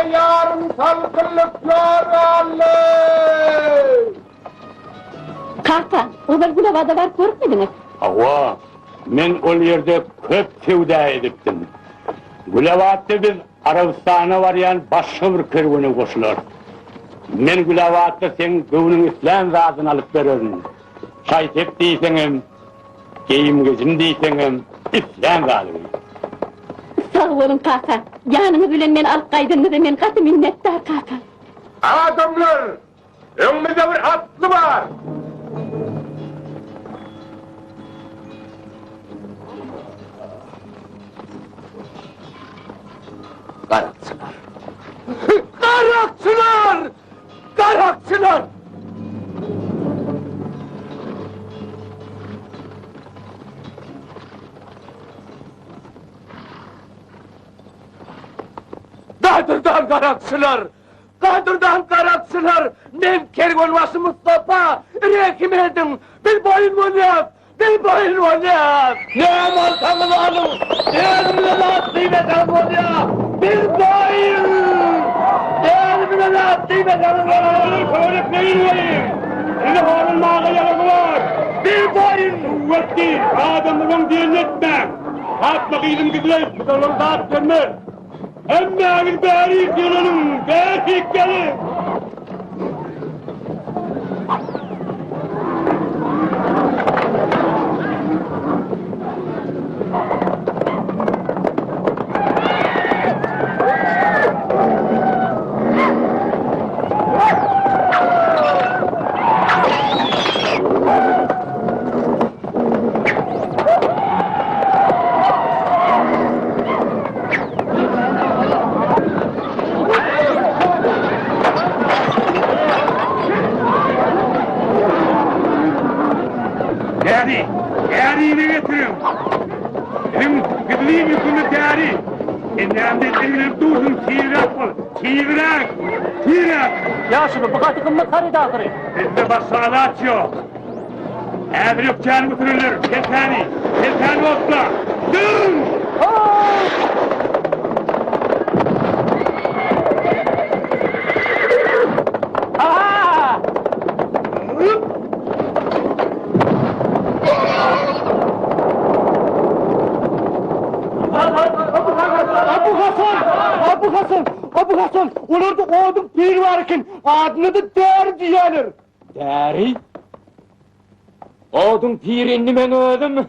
yarım salkınlık yaralı! Kaka, o bir lavada var görmediniz? Ava, men ol yerde köp sevda edipdim. Gülavaat'ta biz Arabistan'a varyan başka bir kervene koşular. Men Gülavaat'ta sen göğünün İslam razını alıp verirsin. Çay tep deysenim, geyim gezin deysenim, İslam razı. Sağ olun kaka, yanını bilen men alıp kaydındı da men katı minnettar kaka. Adamlar! Önümüzde bir atlı var! Karakçılar. Karakçılar! Karakçılar! Kadırdan karakçılar! Kadırdan karakçılar! Men kergonbaşı Mustafa! Rekim edin! Bir boyun oynayap! Bir boyun oynayap! Ne amalsanız alın! Elimine la kıymetem oynayap! Bir boyun! Elimine la kıymetem oynayap! Öğretmeyin! Yine halın ağla yalanı var! Bir boyun! Kuvvetli, adamların diyen etme! Atma kıydım gidiyor, bu da yol dağıt gelmez! Emme bir beri gelin, beri gelin! Değerliğini getirin! Benim gidliğim yükümü değerli! Enlemde senin durdun, çiğrak ol! Çiğrak! Çiğrak! Ya şunu bu katıkımla karı dağıtırı. Bizde başsağlığı açıyor! Eğer yok canı götürülür! Kesani! Kesani olsa! Dın! Aha! Abu Hasan! Onlarda oğlum bir varken adını da der diyelir. Değeri? Odun pirinni men ödüm.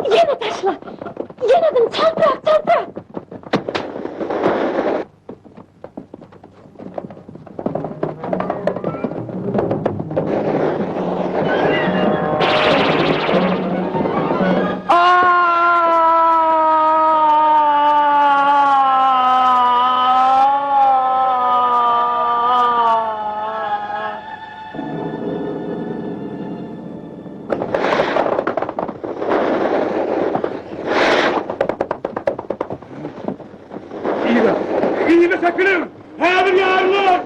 Yine taşla! Yenedim, çaldırak! İyi sakınım! Her bir yarlı!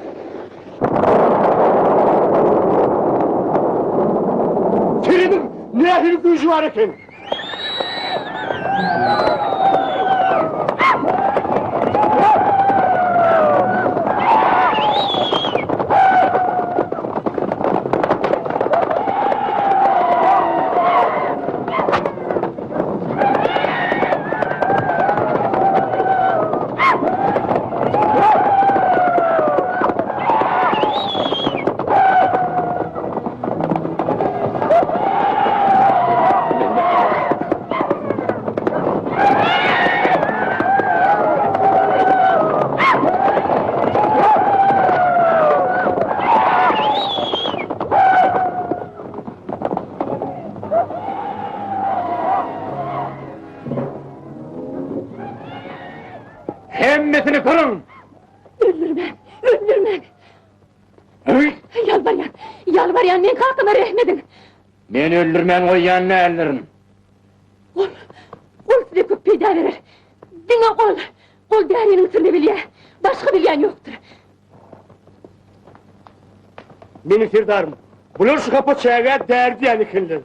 Senin nehir gücü varken. Hemmesini kırın! Öldürmem! Yalvaryan, men kalkıma rehmedin! Men öldürmen o yanına ellerin! Ol size köp peyda verir! Dine ol değerinin sırrını bilye! Başka bilyen yoktur! Benim firdarım, bulur şu kapı çevreye derdi yani kindir.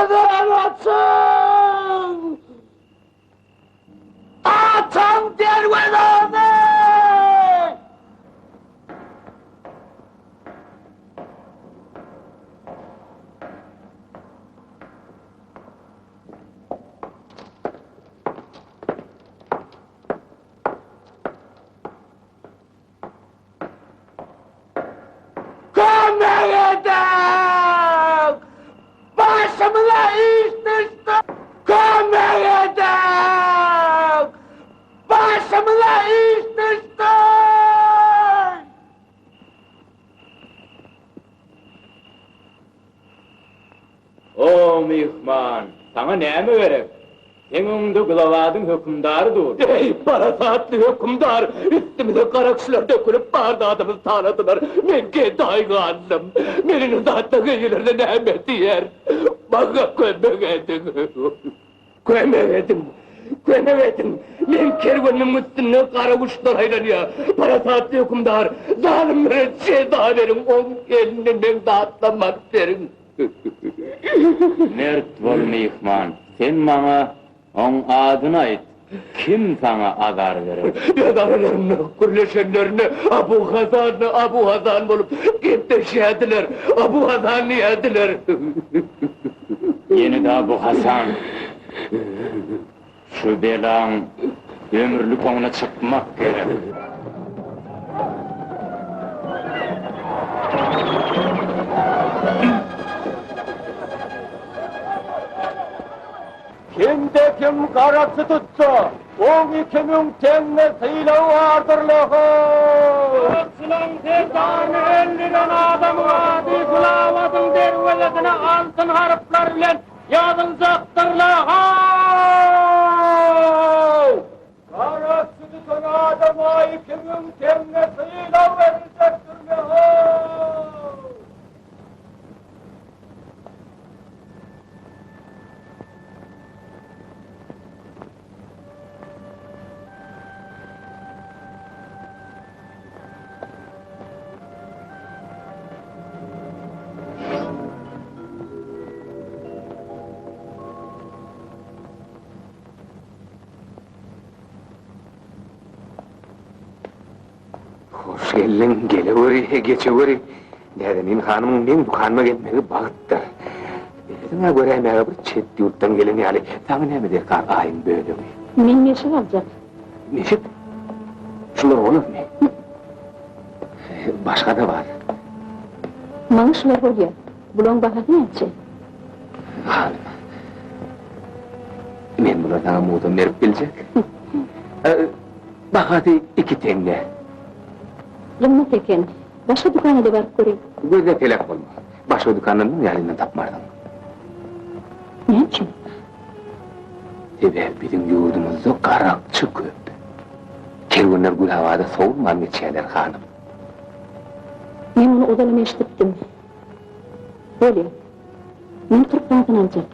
derveden açın! Açın dervedeni! Kömeğeden! Başımıza iş düştü! Kömeğeden! Başımıza iş düştü! O mihman, sana ne mi verek? Senin de Gılavadın hükümdarıdır. Ey parasatlı hükümdar! Üstümüze kara kişiler dökülüp bardağımızı tanıdılar. Ben kendi aygandım. Benim zaten gıyırlı nehmet yer. Bana kömek edin. Kömek edin. Kömek edin. Ben kervanın üstüne kara kuşlar aylanıyor. Parasatlı hükümdar! Zalimlere ceza verin. On elinden dağıtlamak verin. Mert bol mihman, sen bana on adını ayt. Kim sana azar verir? Yadarlarını, kurleşenlerini, Abu Hazan bulup gittiler. Abu Hazan'ı yediler. Yeni de bu Hasan. Şu belan ömürlük ona çıkmak gerek. Kimde kim karası tutsa, o kimin temmesiyle vardırlığı. Aslan tezdanı 50 tane adamı adi Gılavadın dervezetine altın harfler bilen yazılacaktırlar. Karası tutan adama kimin temmesiyle verecektirler. Hoş geldin, geliveri, geçiveri. Dedemin hanımın ben dukanıma gelmeye bağıttır. Sana göre emeğe bir çet yurttan gelen yani. Sana ne mi der kar ayın böyle mi? Men neşe alacak. Neşet? Şunlar olur mu? Başka da var. Manışlar oluyor. Bulon bahası ne yapacak? Hanım. Men bunlardan umudum verip bilecek. Bak hadi 2 tenge. Kımmet eken. Başka dükkanı da varıp göreyim. Gözde felak olma. Başka dükkanının yalinden tapmardın. Ne için? Evvel bizim yurdumuzda karakçı köp. Kervanlar gül havada soğurman geçerler hanım. Men onu odalama eşittim. Böyle. Men tırplardan alacak.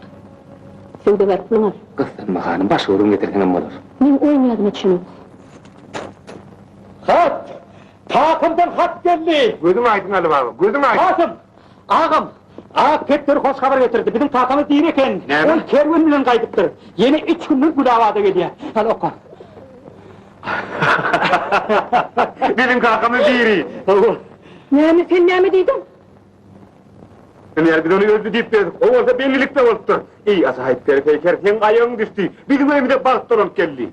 Sevde var kullanır. Kızlanma hanım, başka yorum getirgenim olur. Men oynayadım için. Hat! Takımdan hat geldi! Gözüm aydın Ali baba, gözüm aydın. Kasım! Ağam! Ağa Petleri hoş haber getirdi. Bizim takamız değil eken. Ne mi? On kervan bilen kaydıktır. Yeni 3 günlük müdavada geliyor. Hadi oku. Benim kakamın biri. Ne mi sen ne mi deydin? Eğer biz onu öldü deyip verdik, o olsa bellilikte oldu. İyi asahipleri peyker, sen ayağın düştü. Bizim evimde balık dolap geldi.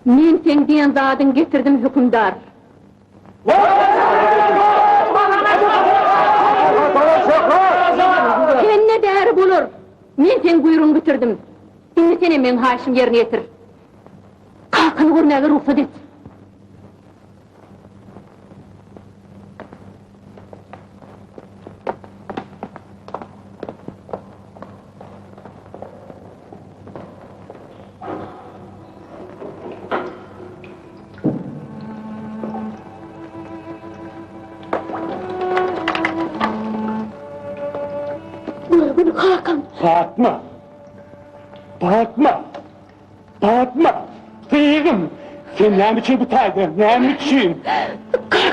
Men sen diyen zadın getirdim hükümdar. Sen ne değer bulur? Men sen buyruğunu bitirdim. Dinlesene men haşim yerine getir. Kalkını vurmaya ruhsat et. Buyur bunu Hakan. Fatma! Fatma! Fatma! Kıyırım! Sen ne için bu taydın? Ne için?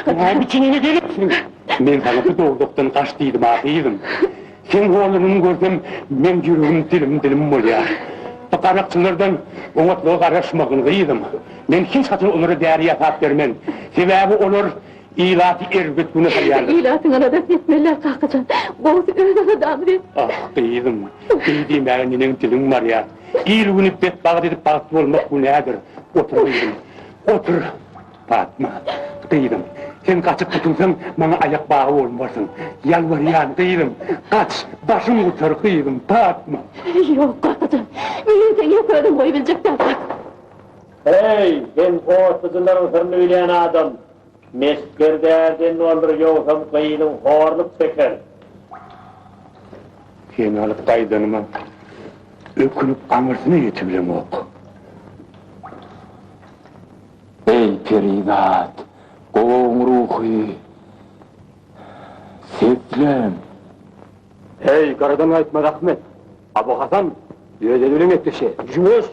Ne biçimine gelipsin? Men sana bu doğduktan kaçtıydım ağıydım. Sen oğlunun gördüm, men yüreğim dilim bolýar. Bu qarakçılardan oňatlyga garaşmagyn gıydım. Men hiç hatır onlara değer yapap bermen. Sebebi olur ilaty erbet bunu hayal. İlatın anada etmeler kalkacan. Boğuz öz adamı de. Ah kıydım, kıydım erinin dilim var ya. İl günüp bet bağ edip bağıtlı olmak bu nedir? Otur kıydım, otur. Fatma, kıydım. Sen kaçıp tutulsan bana ayak bağı olmasın. Yalvarıyan kıydım. Kaç, başım uçar kıydım Fatma. Yok kalkacan. Benim seni yok ödüm koyabilecekler bak. Hey, ben ortasından sırrını bilen adam. Mesker derden olur yoksam kıyının horluk çeker. Sen alıp daydanıma ökünüp kamursunu yetibilem ok. Ey Peridat, qoğun ruhi, Seslem. Hey, karadan aytma rahmet. Abu Hasan, ödelim etdişe. Jümes.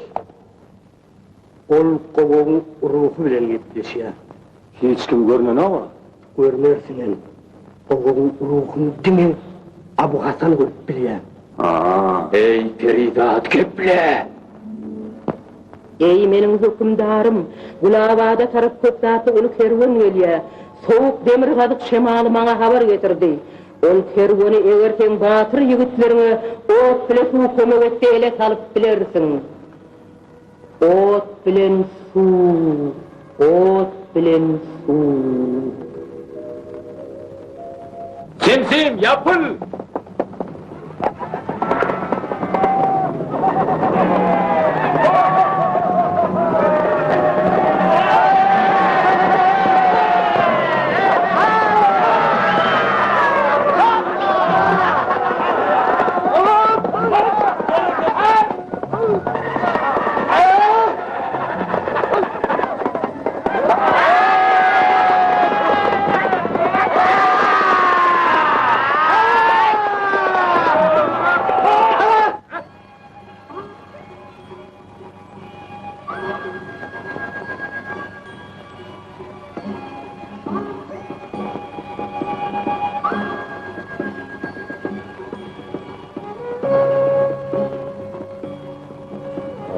Ol kovuğun ruhu bilen etdişe. Hiç kim görmen ama. Görmersinen. Kovuğun ruhunu dimi Abu Hasan görüp bilýär. Ey Peridat, keple. Ey menin hükümdarım, Gulavada tarıp köpzatı onu kervan gelýär. Soğuk demir gazyk şemaly maňa habar getirdi. Ol kerwany egerten batyr ýigitlerine ot bilen suw kömek etse ele salyp bilersin. Ot bilen suw, ot bilen suw. Kimsim, yapıl!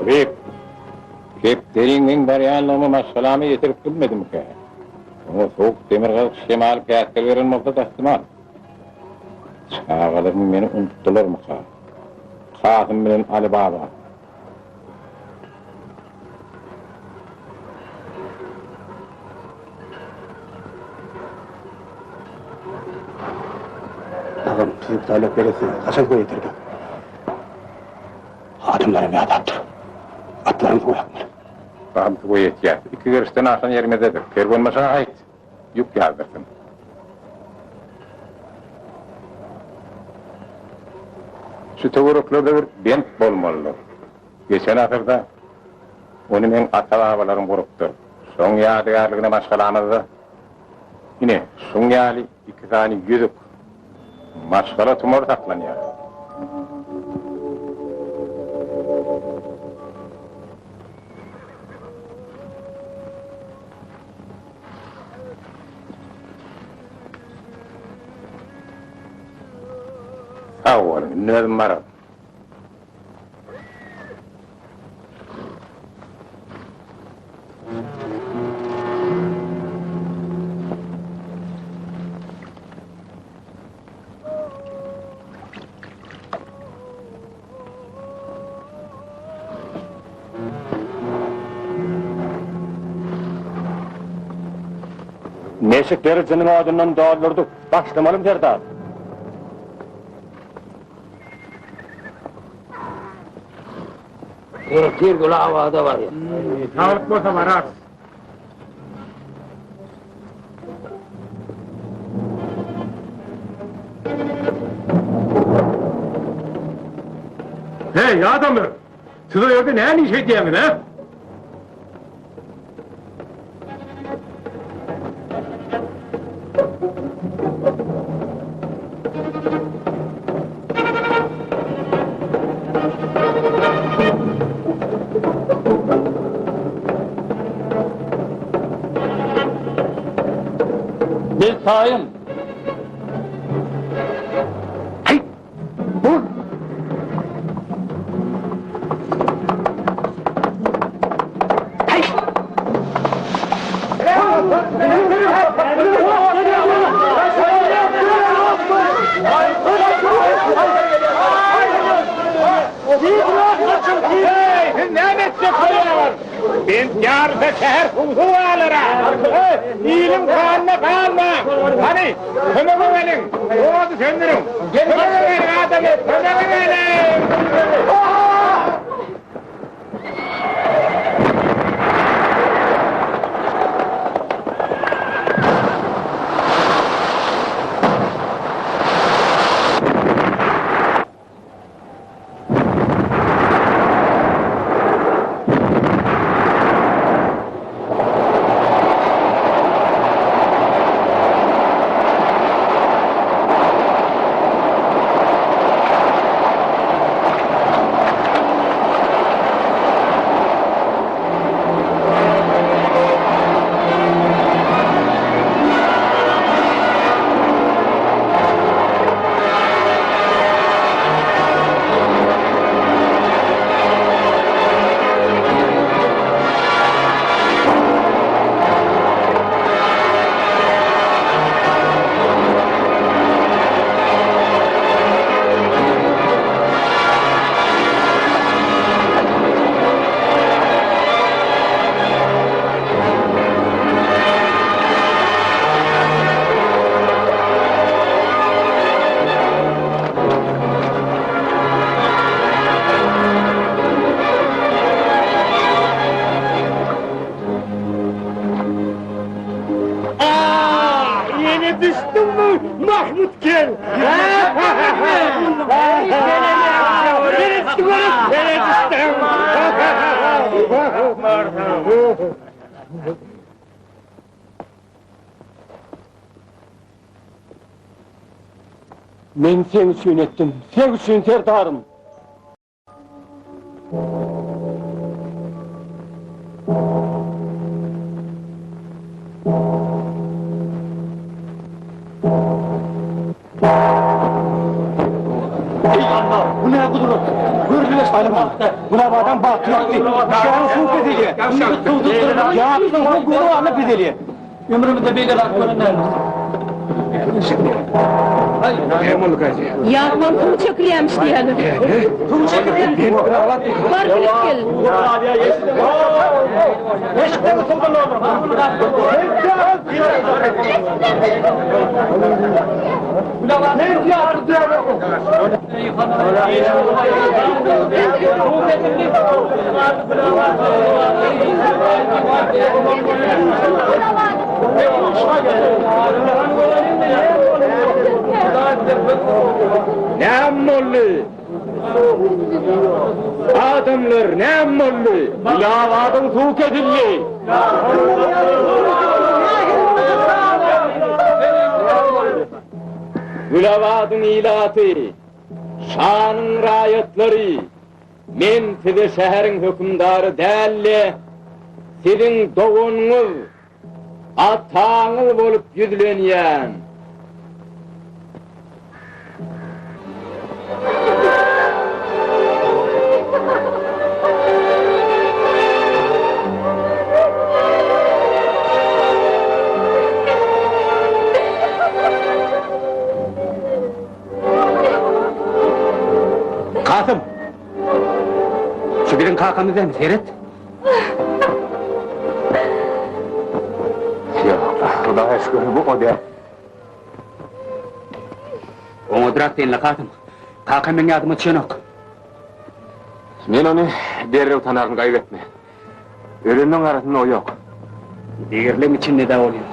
Tabip, kepteriňiň barýanlygyny maşgalamy ýetirip bilmedim-ki. Oňa soğuk demir gazyk şemal käsir beren bolsa da ihtimal. Çağalarym meni unutdularmyka? Kasym bilen Ali Baba. Ağam, tuzuk talep veresin, kaçan koy yetirdi. Adımlarım bir adaptır. Atlarım koyakmır. Babamky bu ýetýär. Iki görüşden aşan ýermededir. Kerwan maşa aýt. Ýük ýazdyrsyn. Şu töwereklarda bir bent bolmaly. Geçen ahyrda onu men ata-babalarym gurupdy. Soň ýadygarlygyna maşgalamyzdy. Ine, şoň ýaly iki tany ýüzük. Maşgala tumar saklanýar. Awal, nöl marad. Meşikleri cının adından dağılırdık. Başlamalım Ferdat. Bir Gulavada var ya. Sağlık bolsa varar. Hey adamlar! Siz o yerde ne iş ediyorsun ha? Bir sayın. Hey! Dur! Ben yarda şehir hukuku alırım. İyilim kanına kalma. Hani kömeme verin. Oğazı söndürün. Kömeme verin adamı. Kömeme verin. Yeni düştün mü Mahmut gel? Men sen üçün etdim, sen üçün serdarım. Bu ne kuduruk? Gördünüz hanımım. Buna bu adam baktı yaptı. Şahın soğuk ediliyor. Yaptı bu guru alıp ediliyor. Ömrümüzde böyle rakmanın nerede? Yakman kum çökülüyormuş diyelim. Kum çekildi. Var kılık gel. Eşkten ısıldı oğlum. Ne yaptı? Ne ammoğlu? Adamlar ne ammoğlu? Lavadım soğuk edildi. Gülavadın ilatı, şanın rayetleri, men size şehrin hükümdarı değerli, sizin doğunuz, atağınız olup yüzlenyen. Kasım! Şu birin kalkanı değil mi? Seyret! Yok, Allah'a şükür bu o de. Onu durak değil la Kasım! Kalkan beni adıma çiğnok! Men onu derrew tanarım kaybetme. Ölümün arasında o yok. Değirlem içinde de oluyor.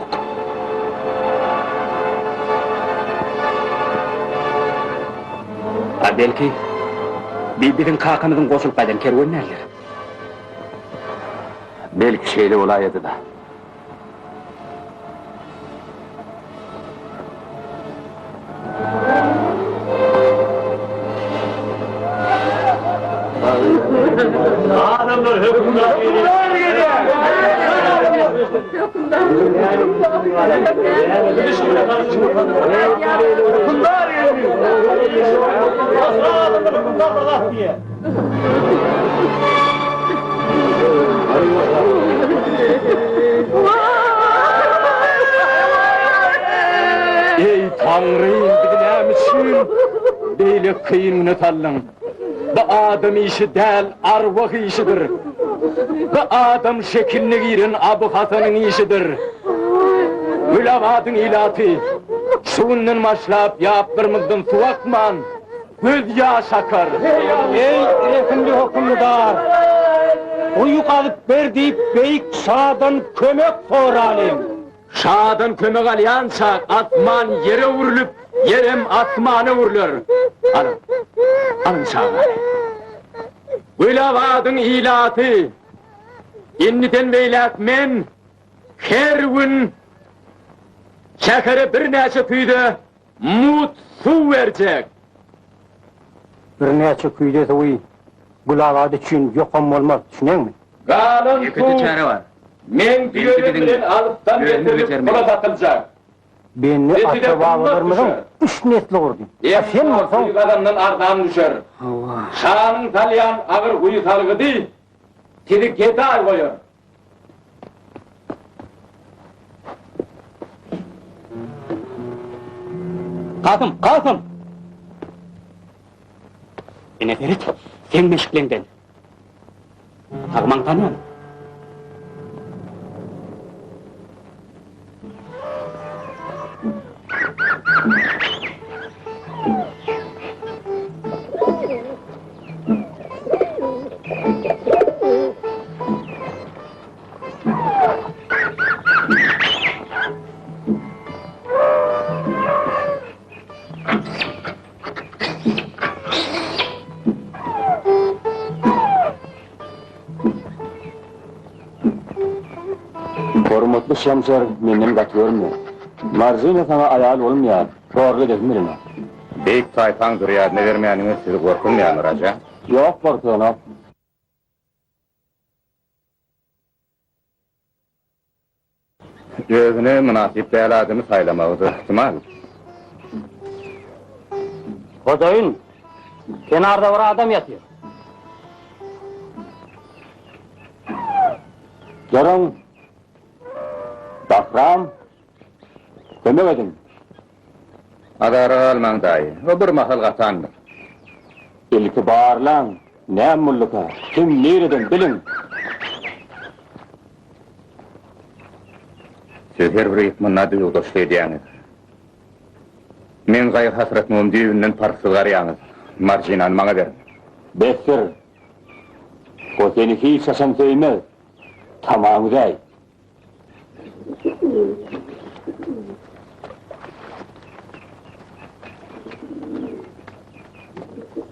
Ha belki... bizim kalkanımızın koşulup kaydan kervanı nerede? Belki şeyli olaydı da. Adamlar hükümdar geliyor! Ey Tanrıyım, bizi nämişin beýle kıyın unutalım. Bu adam işi değil, arvah işidir. Bu adam şekilini girin, Abu Hasan'ın işidir. Gülavadın ilatı, şuundan başlap yaptırmızdan su akman, göz yaş akar. Ey efendi hükümdar! Uyuk alıp verdiği beyik şadan kömek soralim. Şadan kömek alyansak, asman yere vurulup, yerem asmana vurulur. Alın şadan. Gülavadın ilatı, inniden beylak men, her gün şekere bir neçe tüyde mut su verecek. Bir neçe küyde de uy, gulavadı için yokum olmaz, düşünen mi? Galın su, var. men diyorum bilen alıptan getirip buna satılacak. Beni Nesile atı bağlıdır mıydın? bundan 3 nesli vurdun. Sen mi olsan? Büyük adamdan ardan düşer. Şanın talyan ağır kuyu salgıdı, sizi gete ay koyar. Kasım! Ene Ferit, sen meşklendin. Tağman tanıyor musun? Hormatly Şamşar, menden gatyyorum ya. Marzine sana ayal olmayan, doğru dedim birine. Beyik sayfan durýar, ne vermeýänime sizi gorkunmaýan Raja. Yok korkuyorum. Özüne münasip däl adymy saýlamagy ihtimal. Hodayın, kenarda bir adam yatıyor. Yarın, Bahram, kömek edin. Adara almaň daýy, o bir mahal gatandyr. İlki bağırlan, ne mulluka, kim nereden bilin. Siz her bir ýetmänä düýü doşlaýdyňyz. Men gaýy hasratmyň düýünden parsyz garýaňyz. Marjinan maňa berin. Bekir, o seni hiç yaşam söymez. Tamam dey.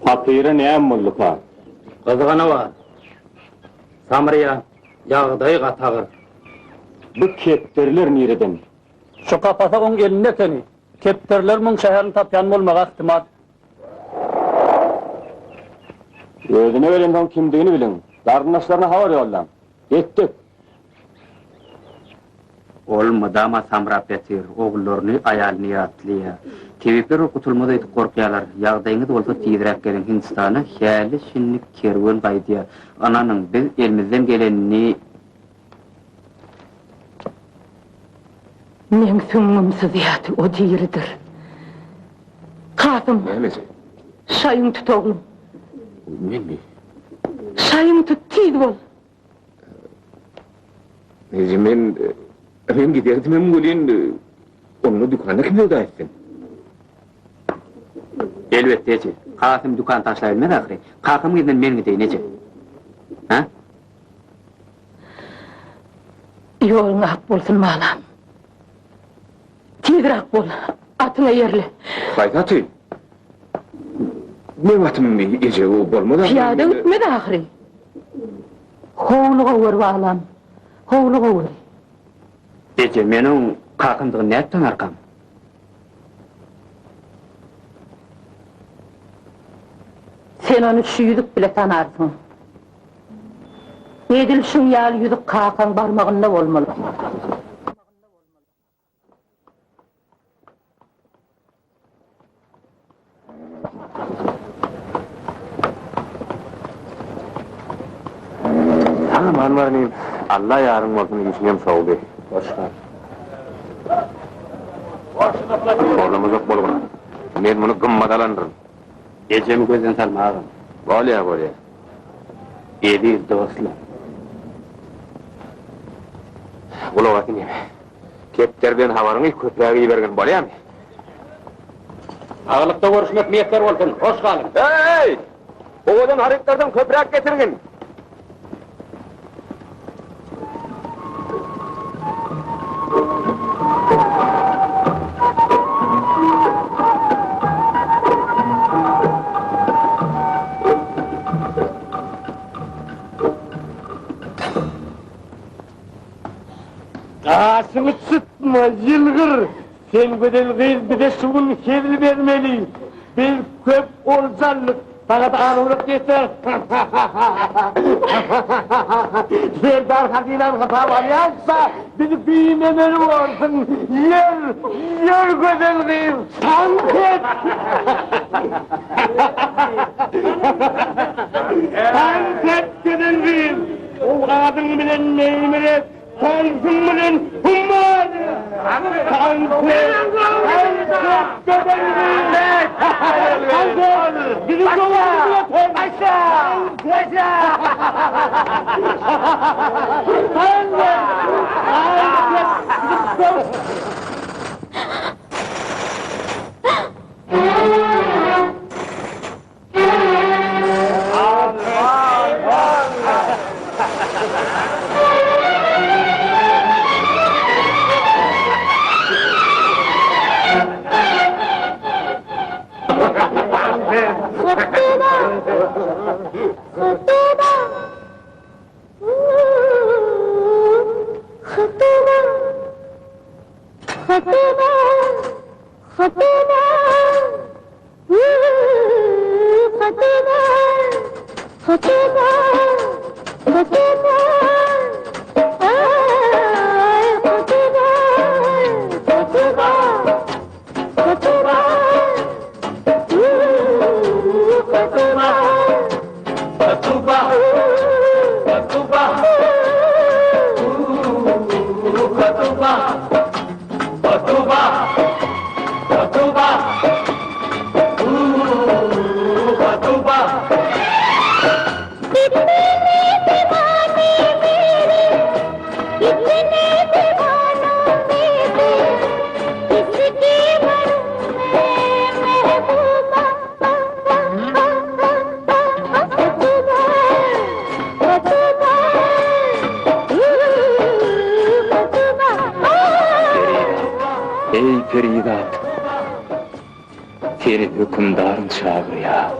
Hakire ne mulluka? Kızgana var. Samriya, yağdayı katağır. Bu keptirler nereden? Şu kapasa on elinde seni. Kepterler mun şehrin tapyan olmağa ihtimal. Özüne öğrenden kimdiğini bilin. Darınaşlarına havar yollan. Gittik. Olma dama samrap betir, oğullarını ayalını yatlıyor. Tevipler okutulmada edip korkuyalar. Yağdayını da olsa tiyidirek gelen Hindistan'a hiyali şinlik kervan baydiya. Ananın biz elimizden gelenini... Men süngümsüz ýaty o diridir. Kasım, Nämesi? şayın tut oğlum. Meni. Şayın tut, tiz bol. Men giderdim hem bolin, onu dükana kim yoda etsin? Elbette ece. Kasım dükkan taşlayabilmez ahire. Kasım giden men gideyim ece. Ha? Yolun ak bolsun malam. Tizrak bol, atına yerli. Haytatı. Ne vatım ece o bolmadan? Piyada gitmedi ahire. Hovluğa vur bağlam, hovluğa vur. Ece, menin kakımdığın ne ettin arkam? Sen onu şu yüzük bile tanarsın. Edil şun yal yüzük kakan barmağında olmalı. Aman var neyim? Allah yarın olsun işinem soğuk bey. Boşver. Oğlumuz yok bolu buna. Men bunu gımmadalandırın. Gecemi gözden salma ağam. Bolya bolya. Eliyiz dostlar. Ulu vakit yeme. Kepterden havarını köpeğe giyivergen bolya mı? Ağalıkta görüşmek niyetler olsun. Hoş kalın. Hey! Oğudan hariklerden köprek getirin. Ağasını sıtma, yılgır! Sen bedel kız bir de şunun kevli vermeli. Bir köp olcanlık, bana da anılık yeter. Serdar Hazinan hata var yoksa, bizi büyümemeli olsun. Yer güzel kız, sanket! Sanket güzel kız! O kadın bilen neyim et? Tanrım bilen humar! Tanrım! Bizim yolumuzu yapın! Aşağı! Aşağı! Ey Ferida! Seni hükümdarın çağırıyor.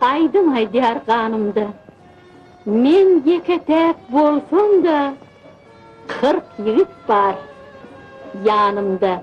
Aydım Haydar kanımda. Men yeketek bolsun da 40 yigit var yanımda.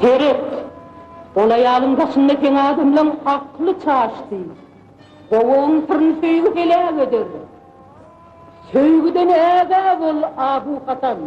Seyret, olay alıngasındaki adamla aklı çağıştı. Kovuğun fırın söygü hele öder. Söygüden eve bul Abu Katan.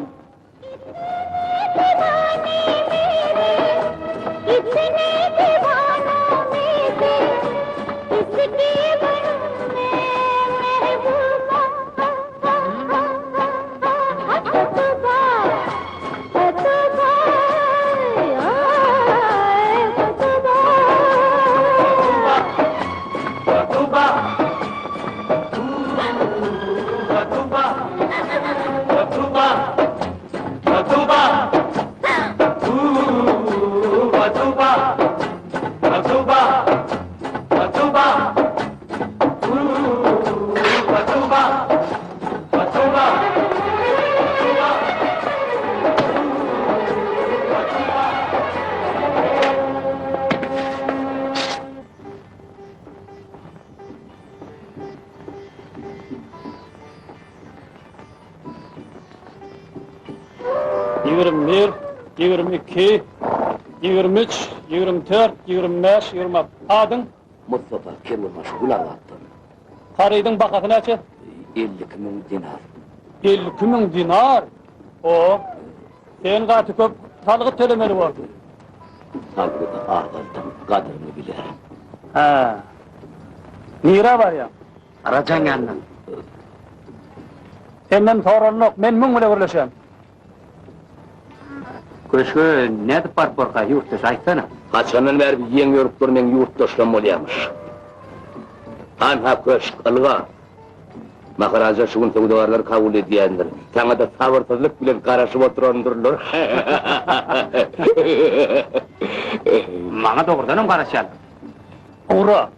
Yigirmi bir, 22, 23, 24, 25, 26. Adın? Mustafa Kervanbaşı Gulavat'tan. Karıydın bakatı neçe? 50.000 dinar. 50.000 dinar. O. Sen gatı köp talığı tölemeli vardı. Halbuki ağlardan kadrini bilir. Ha. Nira var ya. Aracan yandan. Senden sorun yok, men mün bile birleşem. Köşkü ne edip var borka yurttaş aytsana. Haçanın verip yeni yurtlarının yurttaşlan bolyamış. Anha köşk ılga. Maharaja şugun sevdavarlar kabul ediyendir. Sana da sabırsızlık bilen karaşıp oturandırlar. Bana doğrudan karışalım. Uğra.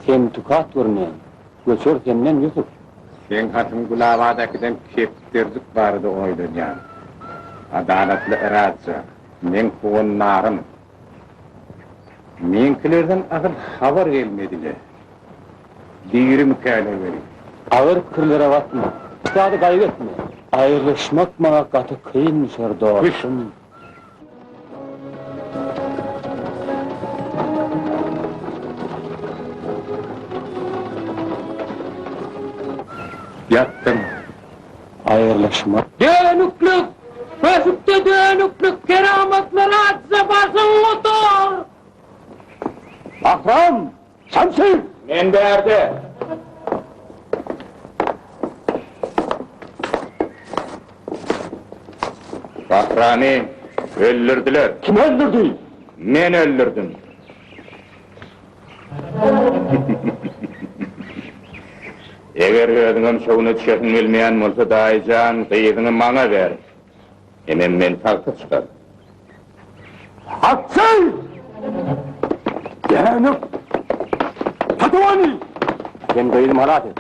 Sen tukat görmeyen, göçör senden Yusuf. Sen hatın Gulava'dakiden keptirdik vardı oylayan. Adaletli iradçı, men kuğunlarım. Menkilerden ahır haber gelmediler. Diğerim kâle vereyim. Ağır kırlara batma, sadı kaybetme. Ayrılışmak bana katı kıyınmışlar doğuşum. Yattım. Ayrılışmak. Dönüklük, köşükte dönüklük, kerametler atsa basın otur. Akram! Şamsi! Men berdi. Bahrami öldürdüler. Kim öldürdü? Men öldürdüm. Eger özüňem şowuna düşesin bilmeýän bolsa daýjan, gyýydyňy maňa ber. Hemen men tartyp çykar. Aksay! Yanıp! Tatovani! Sen kıyılım halat et.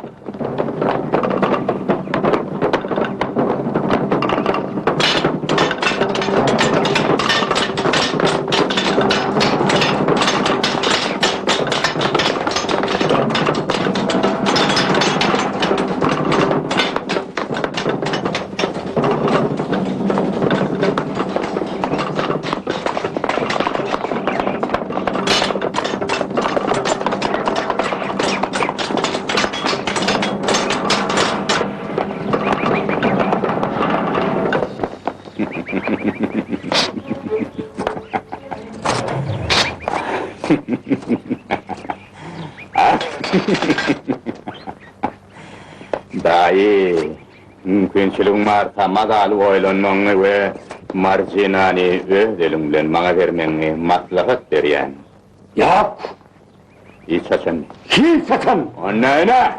Dahi, mümkinçiligim varsa magaly oýlanmaňy we marjinany öýdelim bilen maňa bermeňi maslahat berýän. Yak! Hiç saçan. Hiç saçan! Onayna!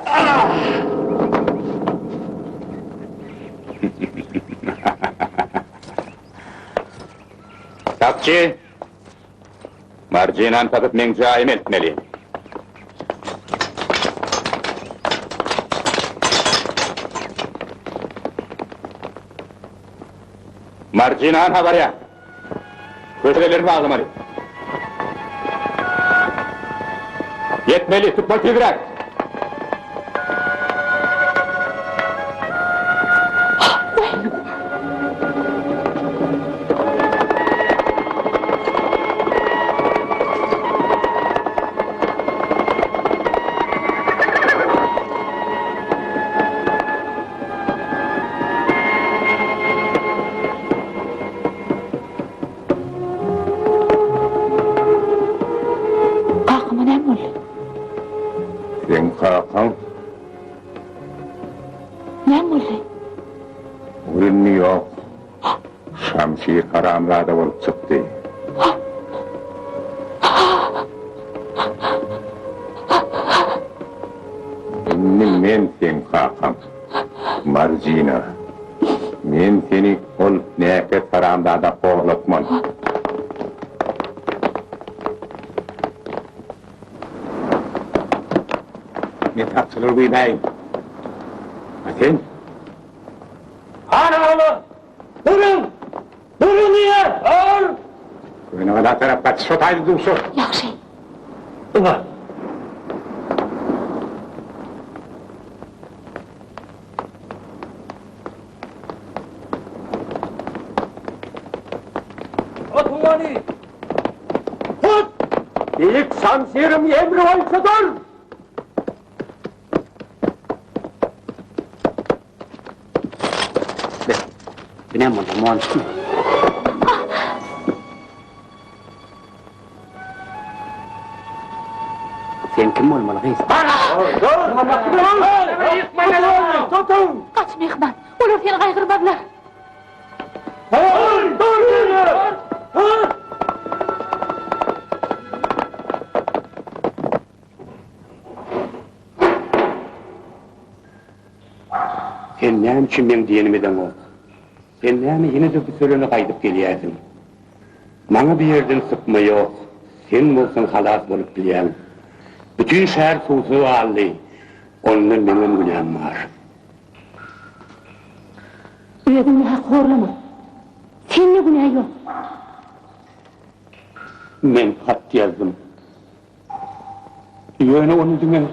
Atçı! Marcinan tapıp men caim etmeli. Marcinan habarya! Köşelerini ağlamalı. Yetmeli, tutma tüdrak! Kakımın em oldu. Sen kalkan, Nem oldu? ürünü yok. Şamşir haramlarda olup çıktı. Men sen kalkan, Marcina. Men seni ol nefes haramlarda korlatman. Ne tatlılar buydayım. Sen? Ana oğlum! Durun! Durun diye! Ağır! Beni kadar taraf kaç şotaydı dursun. Yaxşı. Ulan! Atın beni! Tut! İlk şamsiyerim emri olsa dur! Nem oldu, muhansın. Sen kim olmalı kız? Tutun! Kaç mehman. Olar seni kaygırmadılar. Sen ne için benim diyenimden ol? Sen ne yine de bu sölünü kaydıp geliyorsun? Bana bir yerden sıkma yok. Sen olsun halas bolup bileyim. Bütün şehir susu aldı. Ondan benim günahım var. Ödümle hak horlama. Senin günah yok. Ben hat yazdım. Yöne onu dümen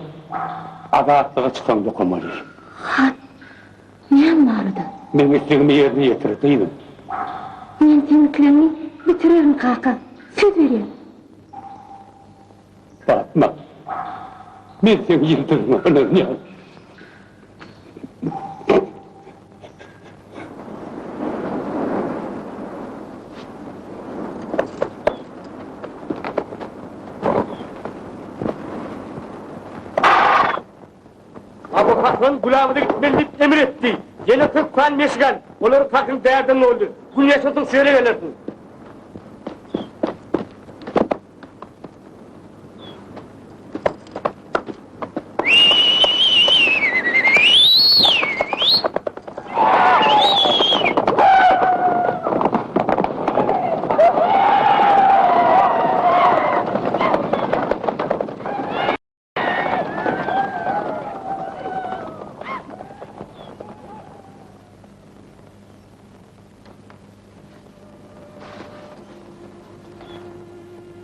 azatlığa çıkan dokunmalı. Hat. Nem vardı? Ben istediğimi yerine getirdiydim. Men seninkilerini bitiririm kaka. Söz veriyorum. Fatma, ben seni yıldırma anam ya. Abu Hasan kulağımda gitmeli emir etti. Yeni Türkmen Michigan. Onları takım değerden ne oldu? Gün yaşadın söyle gelirsin.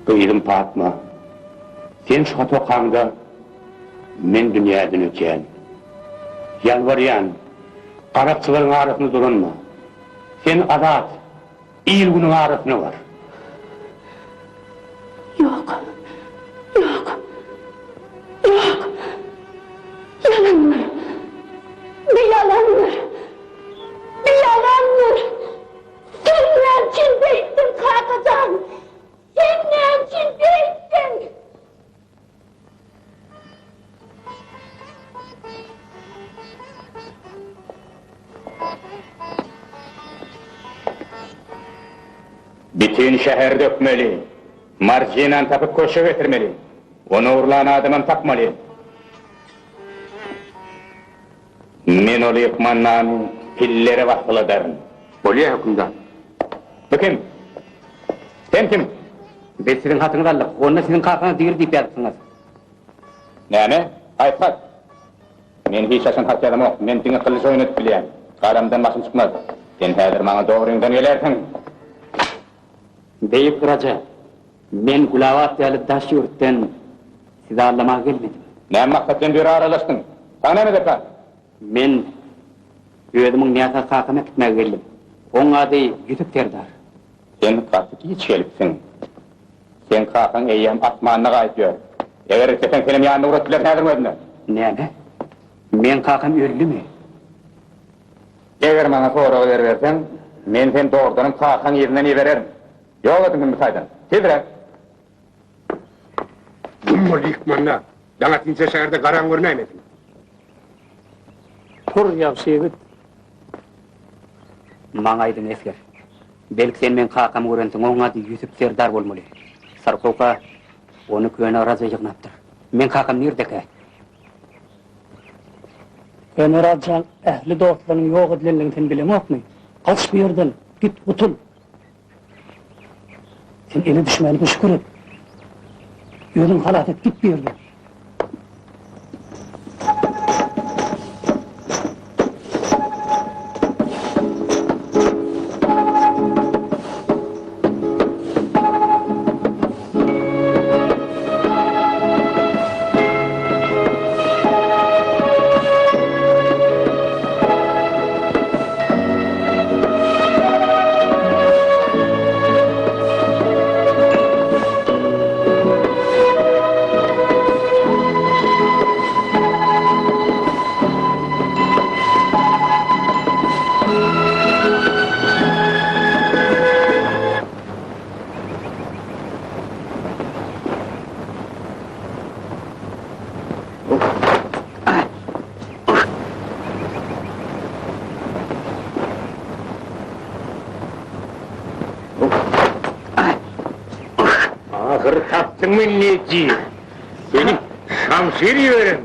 Buyurun Fatma, sen şu tokağında men dünyadan öteyim. Yalvarıyan, Arapçıların arasında durunma. Sen adat, İlgun'un arasına var. Yok. Yok. Yok. Yalanlar. Bir yalanlar. Bir yalanlar. Sen ne için değilsin kalkacağım? Sen ne için değilsin? Bütün şehir dökmeli. Marcinan tapıp koşu getirmeli. Onu uğurlayan adamın tapmalı. Men olu yıkmandan pilleri vasıladarım. Oluyor hükümdar. Bakın, Sen kim? Biz sizin hatınızı aldık. Onunla sizin kalkana değil deyip yazıksınız. Näme? Aytpak. Men hiç yaşan hak adam yok. Men diňe kılıç oýnatyp bilýän. Garamdan başym çykmaz. Sen häzir maňa dogryňdan gelersiň. Beyip Kıraca, men Gulavat ýaly daş ýurtdan sizi allamaga gelmedim. Näme maksatdan beri aralaşdyň? Sana näme depä? Men özümün niyata kalkana gitmeye geldim. Onun adı Yütük Terdar. Sen gaty hiç gelipsiň. Sen kakan eýýäm atmanyna gaýtýar. Eger sen senem ýanyna uratdylar nädirmedin? Näme? Men kakam öldümü? Eger maňa soragy berberseň, men sen dogrudan kakan ýerinden ibererim. Ýok edin saýdan. Tezrek. Dumma yıkmanla. Dana tinse şehirde garan görnämedin. Tur ya Sevit. Maňaýdym esger. Belki sen men kakam görensiň, oň ady Yütük Terdar bolmaly. Sarkoka onu köýne raza ýygnapdyr. Men kakam nerdeke? Ömeracan ehli dostlaryň ýok edilenligini bilemokmy? Kaç bir yerden git utul. Sen eli düşmänige şükür et. Ýolun halat et git bir yerden. Ahır taptın mı neci? Seni şamşir yiverim.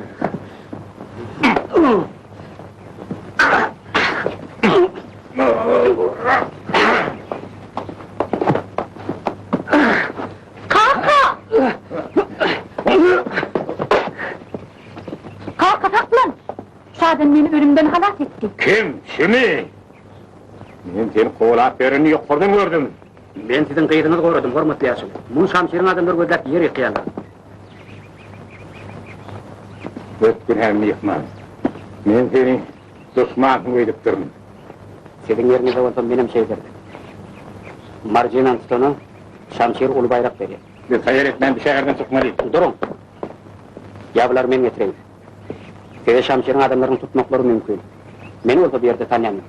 Kalk ataklan. Şadan beni ölümden halat etti. Kim? Şimi? Men seni kovalap berini ýoklardan gördüm. Ben sizin kıyırınızı korudım, hormatly ýaşym. Muň şamşyryň adamlar gözläp yer ýykýarlar. Ötkün hem yıkmaz. Men seni duşman edip durdum. Sizin ýerinize bolsam benim şey berdi. Marjinan tutany şamşyr uly bayrak berýär. Biz hayır etmem bir şehirden çıkmalıyız. Durun. Ýabylar men getireýin. Size şamşyryň adamlaryny tutmaklary mümkin. Meni bolsa bir ýerde tanýanlar.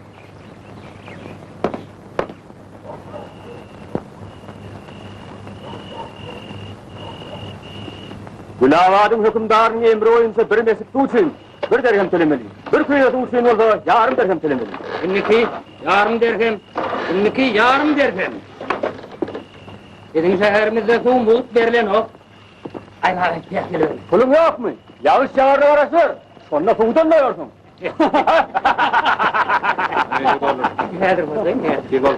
Gulawadyň hökümdarynyň emri boýunça bir mesik su üçin bir derhem tölemeli. Bir köýe su üçin bolsa ýarym derhem tölemeli. Inniki yarım derhem, inniki yarım derhem. Sizin şäherimizde suw bulup berilen ok. Aýlaryň ýetdiler. Pulum ýokmy? Ýaňyş şäherde barasy. Şonda suwdan doýarsyň. Häzir bolsaň, häzir bol.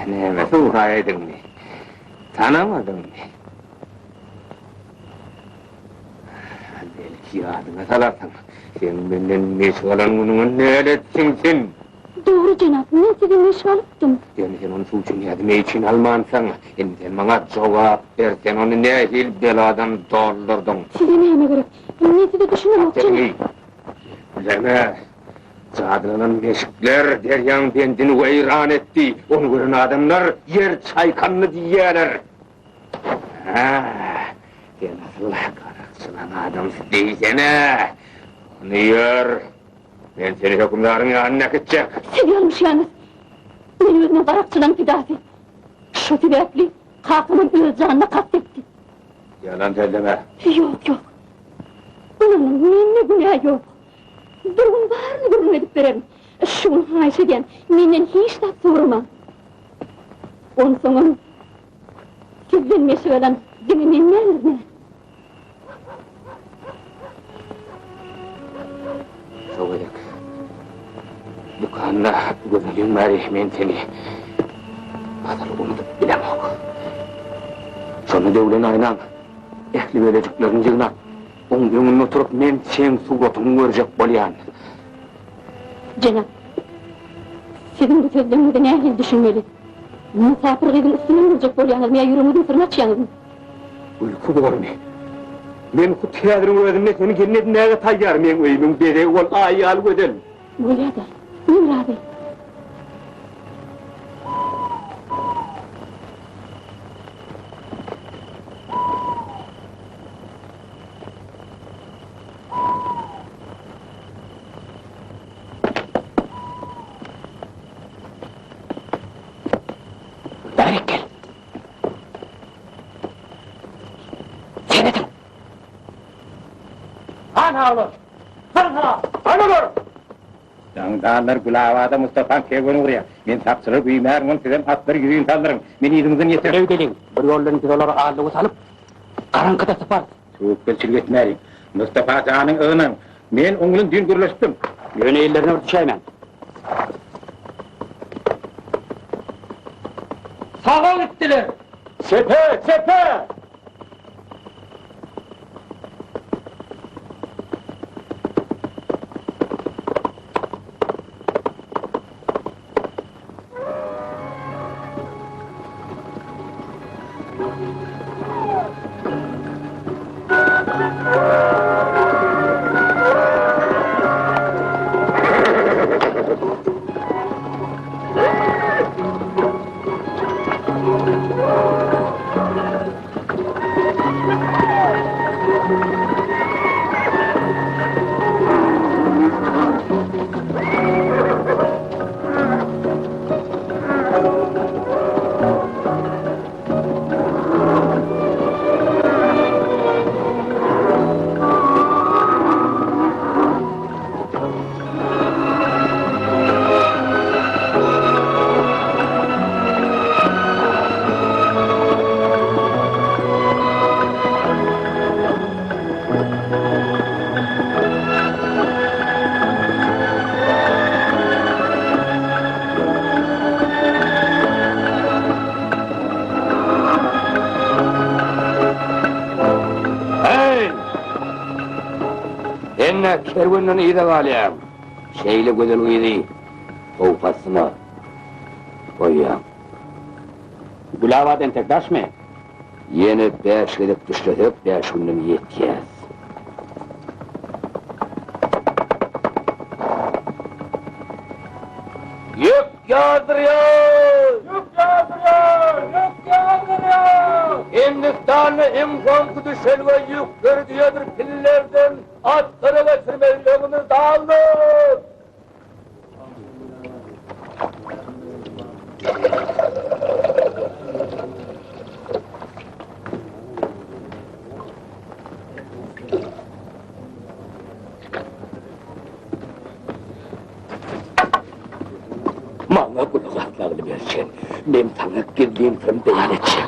Näme suwraýdyň mi? Tanamadyň mi? Belki adyna salarsaň, sen menden meşgalan gunuňy näletsiň sen? Doğru cenap, men sizi meşgalypdym. Sen onu suw üçin ýadyma için almansaň, endi sen maňa jogap ber, sen onu nähil beladan doldurdyň. Size näme gerek? Men sizi düşünemok cenap. Bileme, Cadranın meşikler deryan bendini veyran etti. Onu gören adamlar yer çaykanını diýerler. Sen asıl karakçılan adamsın deysene. Onu yer. Ben seni hükümdarın yanına gidecek. Siz yanlış yalnız. Beni özüne karakçılan fidası. Şu sebepli Kapının öz canına kastetti. Yalan söyleme. Yok. Bunun ne günah yok. Durun barını durun edip verelim. Şunu Ayşe'den menden hiç de sorma. Onun sonunu sizden meşe olan dininin ne? Soğuyak. Bu kanla gönlün men seni. Adal unutup bilemok. Şonu devlen aynan. Ehli vereceklerin yığına. Onun önüne oturup men sen su gotunu görecek bolyan. Cenab, sizin bu sözlerinizde ne ahil düşünmeli? Musafir kızın üstüne vuracak bolyanız, ya yürümüzün sırına çıyanız. Uyku görme. Men ku teadrın özümle seni gelmedin neye tayyar men öyümün beri ol ayal gödel. Böyle de, ne muradı? Darik gel. Senedim. Ana oğlum. Ana oğlum. Dağlar Gulavada Mustafa Kervan'ı oraya. Men tapsırıp üymer mon sizem atları yüzüğün tanırım. Men izimizin yeter. Evdelin. Bir yolların kidoları ağırlığı salıp karankıda sıfar. Soğuk belçil etmeyin. Mustafa Can'ın ağının. Men onunla dün gürleştim. Yöne ellerine örtüşeymen. Sağa gittiler. Sepe! Enne kervanın iyi de galiyam. Şeyle güzel uyudu. Kovfasına. Koyam. Gulavadan tektaş mı? Yine 5 edip düşletip 5 günüm yetiyez. Yük yağdırıyor! Hindistan'ı imkan kuduşel ve yükleri diyedir pillerden atları getirmeliğimiz dağılır! Bana kulaklarını versen, ben sana girdiğim film beyan edecek.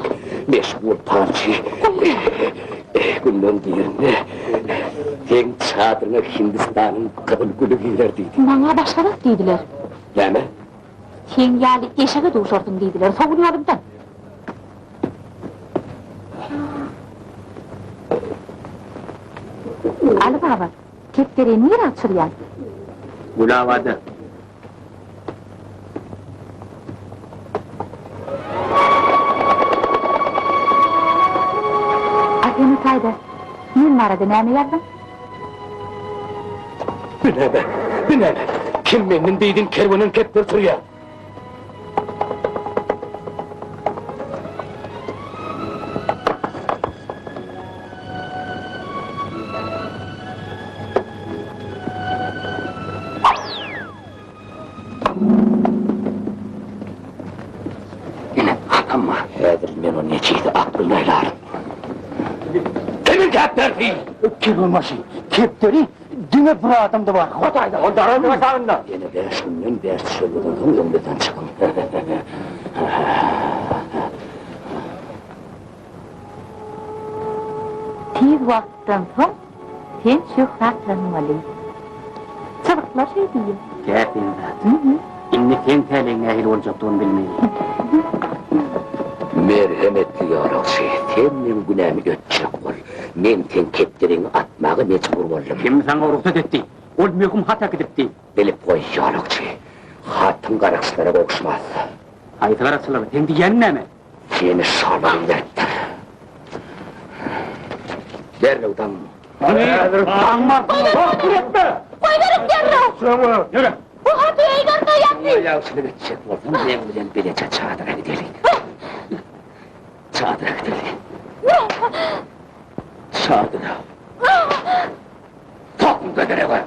Meşgul parçı, günden diğerine, sen çadırına Hindistan'ın kıvıl gülü giyerdiydi. Bana başka da dediler. Ne mi? Sen geldi eşeğe doğuşordun dediler, soğunuyorum da. Ali baba, kepleri niye açırıyor? Gulavada. Akemi kayda, ne aradı, ne mi yardım? Bineme! Kim memnun değildin kervanın kepleri sıraya? Yine Ama häzir men onu neçeydi aklına aylarım. Kimin kepterdi? Kim olmasın? Kepteri dine bir adam da var. Hatayda, onların mı sağında? Yine ben şunun dersi şöyleden ömreden çıkın. Tez vaqtdan so'ng sen shuhratlanmaly. Chiroqlar şey diyor. Gap endi. Inni sen täleň nähil boljakdygyny bilmeýin. Merhametli yaralçı, sen men günämi ötçek bol. Men sen kepteriň atmagy mecbur boldum. Kim sana ruhsat etdi? Ol möhüm hata edipdi. Bilip koy yaralçı. Hatın garakçılara okşmaz. Aýty garaçylar, sen diýen näme? Seni şarlarım derttir. Derlewdan. Koy verip derrä! Bu hatı eýgärde ýapdy! Ýagşylyk etjek bolsam, men bilen bileçe çadıra gidelim. Çadıra gidelim. Çadıra. Topun kadere koy.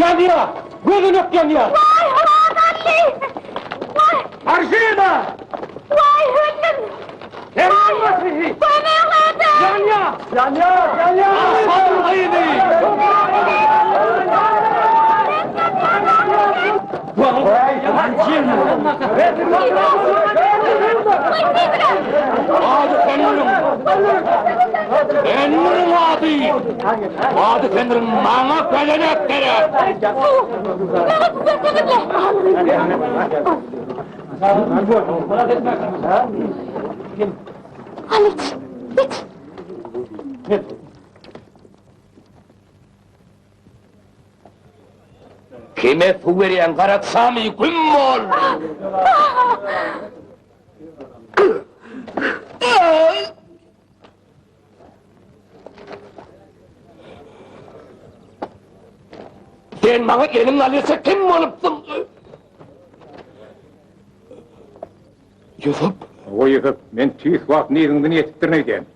Yanıyor! Gözün yok yanıyor! Vay havalli! Vay! Arşıyla! Vay hünnüm! Vay! Koymayın hayatım! Yanıyor! Yanıyor! Yanıyor! Aslan haydi! Vay! Adı Fenrir'im! Fenrir'im adı! Adı Fenrir'im bana felenek gerek! Halit! Git! Kime su veriyen Karaksami Gümmol! Sen bana elin alırsa kim olupsun? Yusuf! O yıkıp, men tüyüs vakt neydiğini yetittirine edeyim.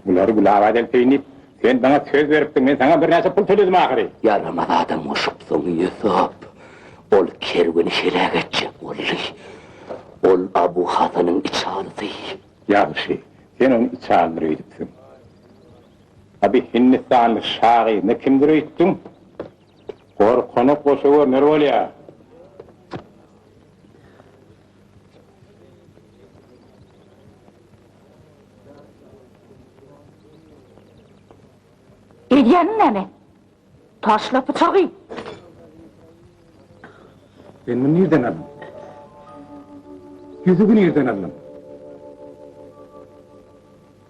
Bunları gulavadan peynip, sen bana söz veriptin, men sana bir nasa pul töledim ahiri. Yaramaz adam uşupsun Yusuf! Ol kerveni şele geçecek oldu. Ol Abu Hasan'ın içarısı. Yaxşı, sen onu içe alır edipsin. Abi Hindistanlı şağı ne kimdir ettin? Korkunu koşuyor, ne rol ya? Edýänin näme? Taşla bıçağı. Ben bunu nereden aldım? Yüzüğü nereden aldım?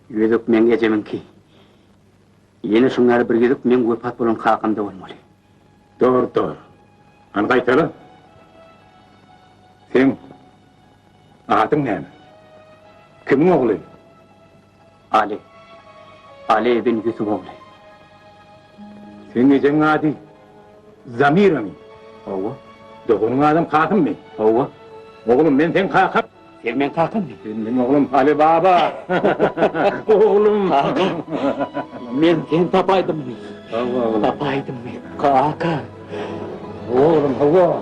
Yüzük men geçeminki. Yeni şunları bir yüzük men wepat bolan hakymda bolmaly. Doğru. An qaytalı? Sen adın ne? Kimin oğlu? Ali. Ali bin Yusuf oğlu. Sen ecen adi Zamir mi? Ova. Doğunun adam Kakın mı? Ova. Oğlum ben sen Kakın. Sen men kakın mı? Benim oğlum Ali Baba. Oğlum. Men sen tapaydım mı? Allah Allah. Tapaydım mı? Kaka. Oğlum hava.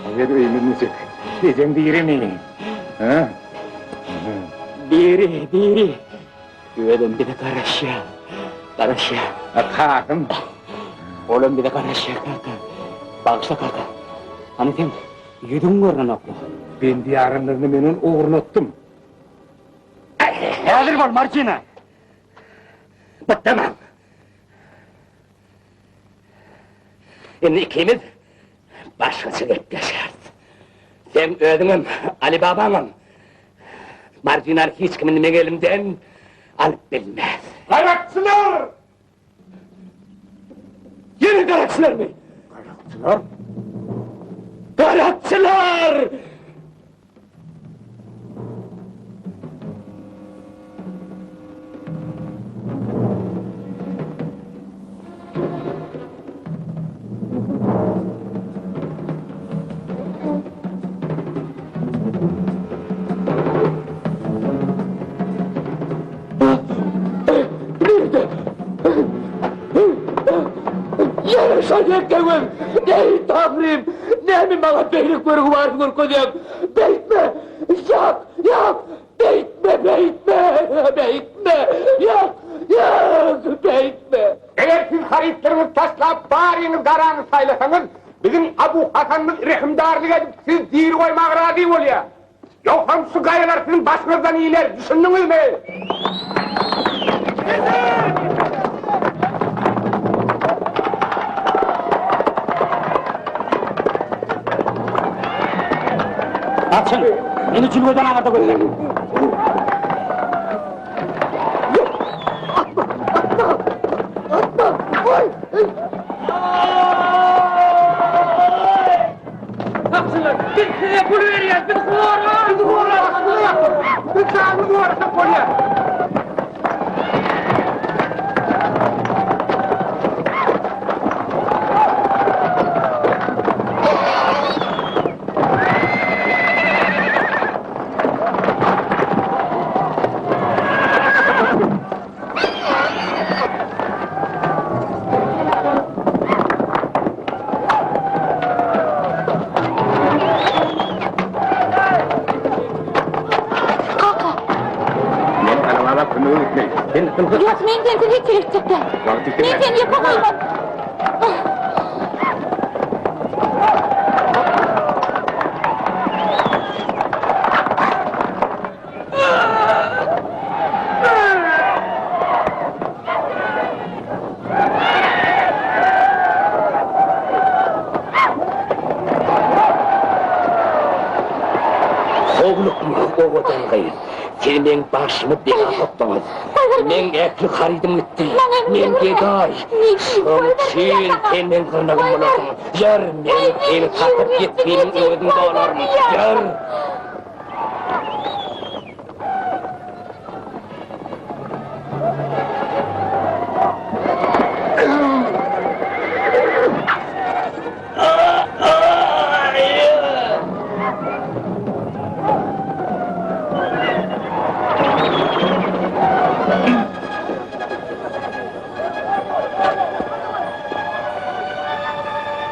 Hadi emin misin? Ecen diri mi? Ha? Diri. Güveden bir de karışa. Kakın. Oğlum bir de karışa kaka. Bağışla kaka. Hani sen yudun görünen okla. Ben diyarlarını benim uğurlattum. Hazır ol Marcina. Bak tamam. Şimdi ikimiz başkası yaşarız. Sen ödünüm, Ali Baba'nın. Marcinar hiç kimin elimden alıp bilmez. Karakçılar! Yeni karakçılar mı? Karakçılar? Karakçılar! Yaşayacak kevim! Ey Tanrım! Ne mi bana beylik buyruğu var korkacağım? Beytme! Yak! Beytme! Beytme! Eğer siz haritlerinizi taşlayıp bari karanı saylasanız, bizim Abu Hasan'ımız rehimdarlık edip siz diri koymak razı oluyor. Yoksa şu gayeler sizin başınızdan iyiler, düşündünüz mü? Açın, beni çülgöden ağırda koyun. Kaçınlar! Size bunu veriyoruz! Bir kuvara! Ben aralara kını unutmayın. Yok, men seni hiç çekecektim. Men seni yapamayman. Oğuzhan kayın. Senin başımı bela soktunuz. Men ekli haridim gitti. Men geday. Şomçin senin kırnağım olasın. Yar men seni takıp gittiğinin ödünde olarım. Yar.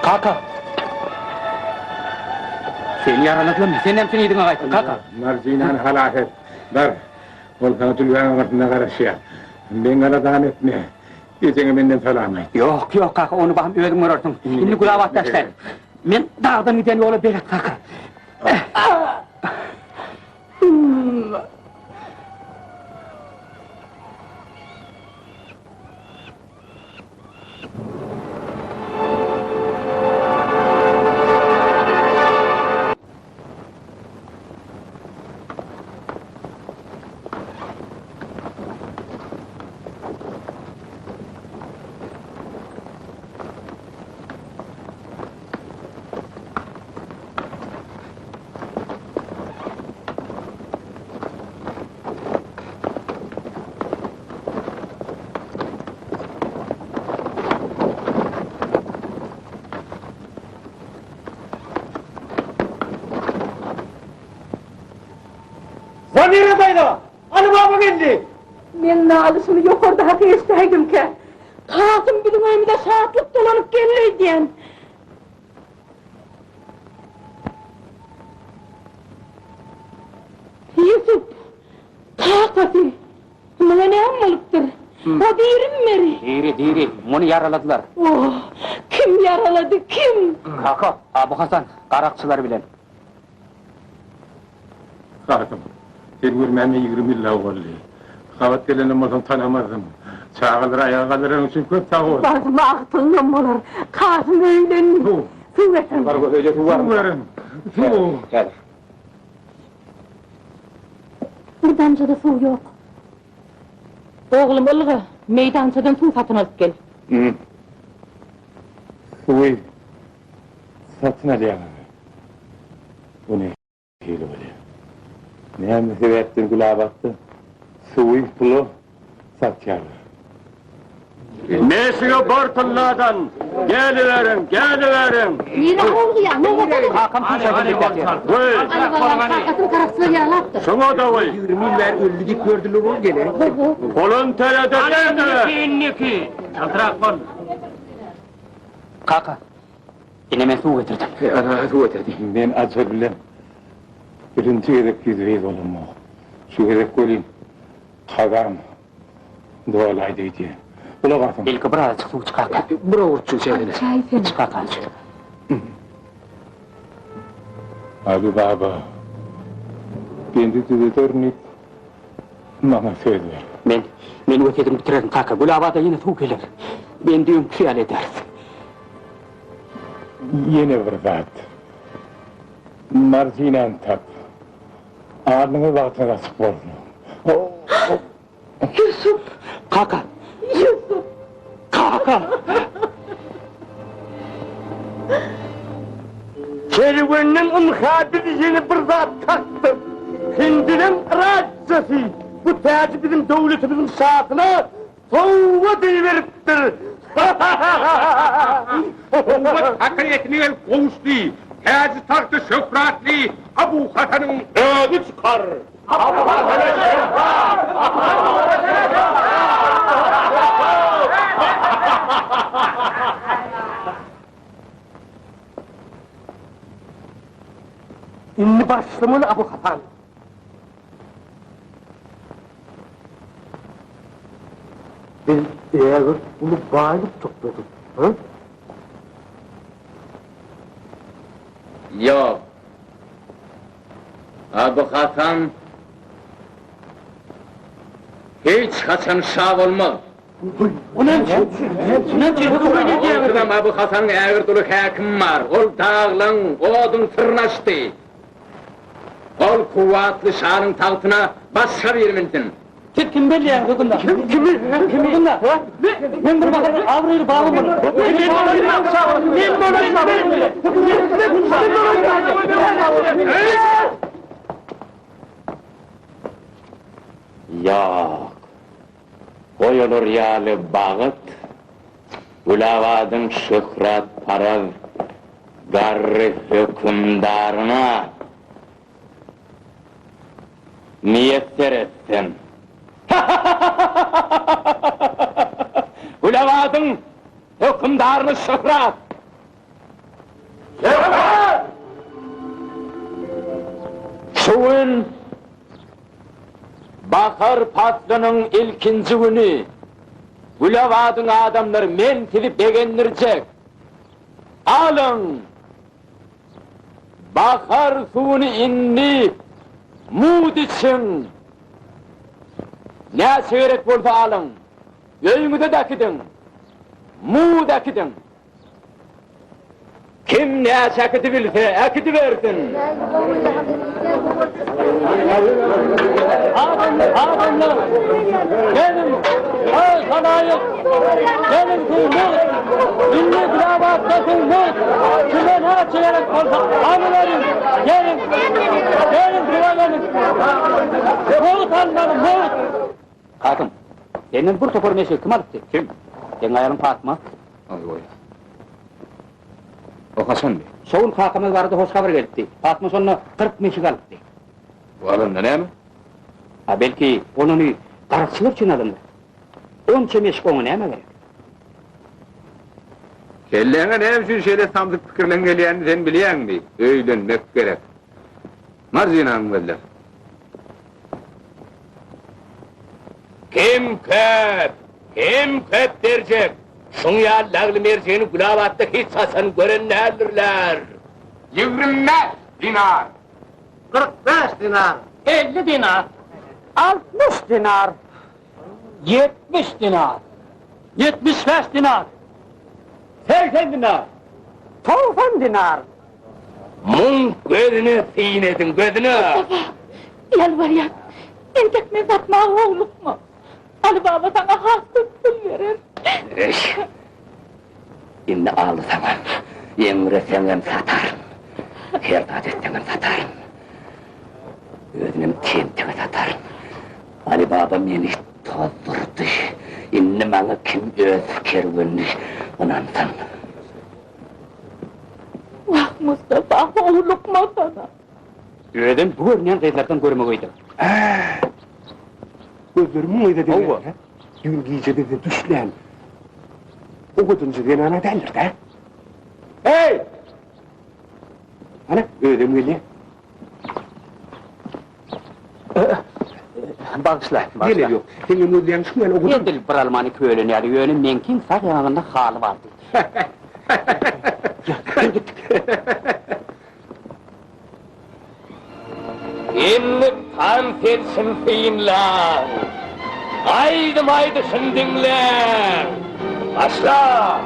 Kaka. Seni yaraladılar mı? Sen hemsini yedin ağaysın kaka. Marzinan halaket. Dar. Volkanı tülgağın arasında karışıyor. Ben aradan etme. Gecene benden salamayın. Yok kaka onu bakım ödüm vurursun. Şimdi kulağa taşlar. Men dağdan giden yolu böyle kaka. Ulan neredeydi? Ali Baba geldi. Men nalysını ýokarda hak esdägimke. Kasım bizim öýümde saatlyk dolanyp gelýärdiň. Yusuf, kakasy. Mana näme bolupdyr? O dirim meri. Diri, bunu yaraladılar. Oh, kim yaraladı, kim? Kaka, Abu Hasan, qarakçılar bilen. Kadın, sen görmemi 20 yıl oldu. Kavat gelenim olsam tanımazdım. Çağılır, ayağa kaldırın için köp sağ ol. Bazıma aktılmam olar. Kasım öýlen. Su verin. Su verin. Su. Gel. Bu damcada su yok. Oğlum ılgı, meydançadan su satın alıp gel. Suyu satın alayım. Bu ne hile böyle? Ne hem sebeptir gülüğa baktı? Suyu pulu satıyor. Nesine Bartınlardan? Geliverin. Yine oldu ya, ne oldu? Hakan Paşa birlikte. Koy, Kakasın karaksına yaralattı. şuna da koy. 20 yıllar öldük gördüler o gene. Kolun terede nerede? Kaka, ineme su getirdim. Ana su getirdi. Ben acı bilem. Birinci yedek yüzveyiz oğlum o. Şu yedek koyayım. Kagam. Doğalaydı diye. Ula kalsın. İlk birazcık su çıkarka. Bura uçsun şeyini. Çay fena. Çıkarka. Abi baba. Kendi düdütörünü bana söz ver. Men ötedim bitirelim kaka. Gülabada yine su gelir. Ben diyorum khiyal edersin. Yeni bir zat. Marzinan tap. Ağzını vaktine asık olsun. Yusuf, Kaka, Yusuf. kaka. Kervanın umkabiliğini bir zat taktım. Hindinin raccası. Bu tacı bizim devletimizin şahına soğuğa deyiveriptir. Hakikatini el kovuştu. Tacı taktı şöhratli. Abu Hasan'ın ödü çıkar. İnni başlımın Abu Hasan. Ben eğer bunu bağırıp topladım, ha? Yok. Abu Hasan hiç kaçan şah olmaz. Ortam Abu Hasan'ın ağır dolu hakim var. Ol dağlan, odun tırnaştı. Ol kuvvetli şahın tahtına başka vermelisin. Kim belli yani kızında? Kimi kızında? Ben bir bakın avrayı bağlı mı? Yok. Koyulur yâlı bağıt. Ulavadın şöhret paraz. Garri hükümdarına. Niyetler etsin. Ulavadın hükümdarını şöhret. Şuun Bahar patlının ilkinci günü Gülavadın adamları men tilip begendirecek. Alın! Bahar suyunu inni mud için ne seyrek bolsa alın. Öyümüde dakidin. Mud akidin. Kim ne akidi bilse akidi versin. Adamlar, gelin, ay sanayik, gelin kuyumuz, ünlü Gülavat'tasın muz, kime ne açılarak olsa, anıların, gelin, sıra gelin, muz anlarım, muz. Hakim, senin bir topor meşe kim alıptı? Kim? Senin ayarın Fatma. Oy. O Hasan Bey. Soğun Hakim'e vardı, hoş haber gelipti. Fatma sonuna 40 meşik alıptı. Bu adam ne mi? Ha belki onu qaraqçılar üçün adımdır. Onça meşk onu näme gerek? Kelleňe ne üçin şeýle samdyk pikirlen gelýänini sen bilýänmi? Öýlenmek gerek. Marjinaň geldi. Kim köp derjek? Şuňa lagly merjeni Gulabatda hiç sasan gören nädirler? 20 dinar. 45 dinar. 50 dinar. 60 dinar. 70 dinar. 75 dinar. 80 dinar. 90 dinar. Mun gözüne fiyin edin, gözüne! Yalvarıyan, bir tekme satma oğlukma. Ali Baba sana hastık pul verir. Eş! Şimdi ağlı zaman, emresem satarım. Terdat etsem satarım. Özünüm tentime satarım. Ali Baba beni tozdurdu. Şimdi bana kim öz kervünü onansın. Vah Mustafa, oğlukma sana. Öden bu görünen zeytlerden görmek oydu. Gözlerimin oyda değil. Dün gecede de düşlen. O kadınca denana derler de. Hey! Ana, öyle mi? Bağışla, Yine yok. Senin ödleyen şu an o kadın. Yedil bir Almany köylüni ýa-da ýöne menkin sag ýanynda haly bardy. Şimdi tam tersin fiyinler. Haydi şındinler. Başla!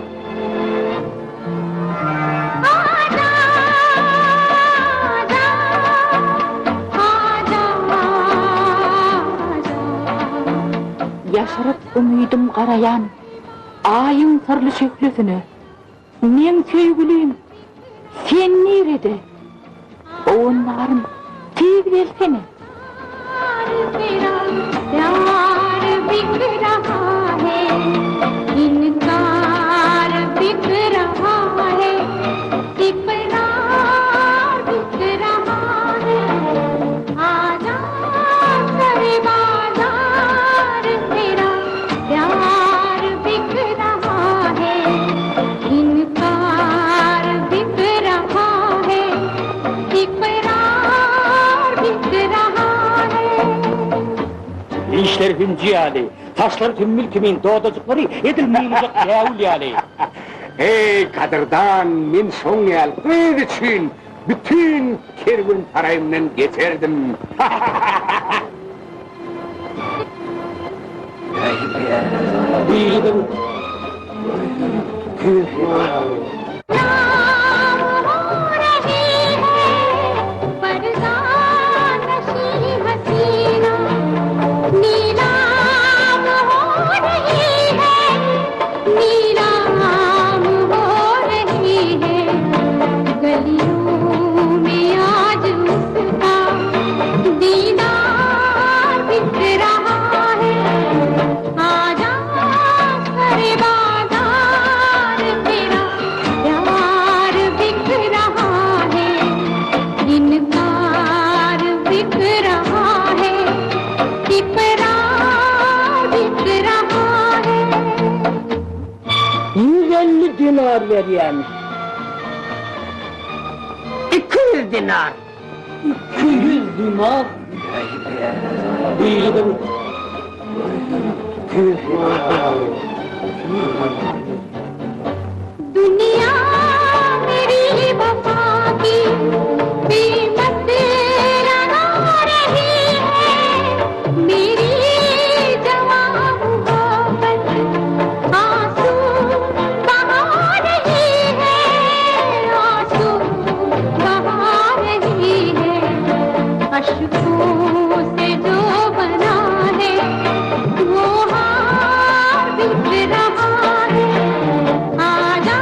Yaşarıp ümüdüm garayan, ayın sarlı şeklesini, men söýgülüm, sen nerede? Oğunlarım, tez gelsene. İşler hüncü ýaly, taşlar tümmül kimin doğdacıkları edilmeýilecek däwil ýaly. Hey kadırdan, min soň ýal göz için bütün kerwen paraýymdan geçerdim. Dinar verýän. 200 dinar. 200 dinar. दुनिया मेरी वफा की कीमत लगा रही है मेरी जवां मोहब्बत आंसू बहा रही है आंसू बहा रही है अश्कों से जो बना है वो हार बिक रहा है आजा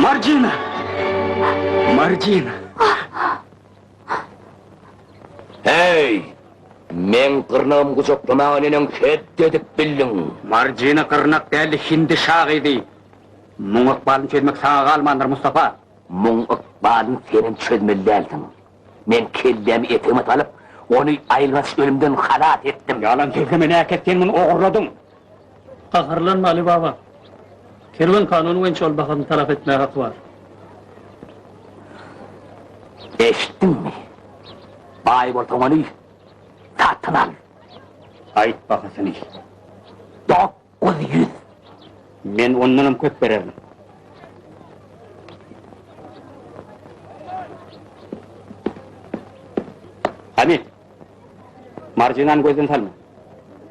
Marjina! Marjina! Hey! Men kırnağım kucaklamağının heddedik bildin. Marjina kırnak değerli hindi şağıydı. Muң ıkbalın çözmek sana kalmandır Mustafa. Muң ıkbalın senin çözmeliydin. Men kellemi etime alıp, onu aylgas ölümden halat ettim. Yalan sözleme ne ettin bunu oğurladın. Kahırlanma Ali Baba. Kervan kanunu en çol bakanı taraf etmeye hakkı var. Eşittin mi? Bay Bolton'u satın al. Ayıt bakasını. 900. Men ondanım köp vererim. Hamid, Marjina'nı gözden salma.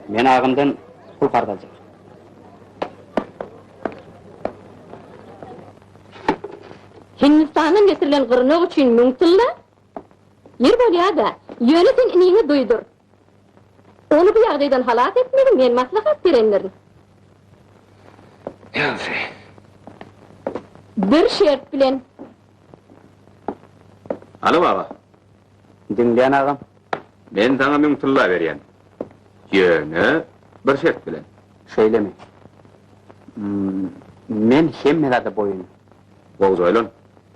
Men ağımdan pul kartalacak. Hindistan'dan getirilen kırnak için müntülle, yer bolya da, yönetin inini duydur. Onu bu yağdaydan halat etmedim, men maslahat verenlerim. Yalnız. Bir şert bilen, Ali Baba, Dinleyen ağam. men sana müntülla berýän. Ýöne bir şert bilen. Şöyle mi? Men hemmede boyun. Boğuz oylun.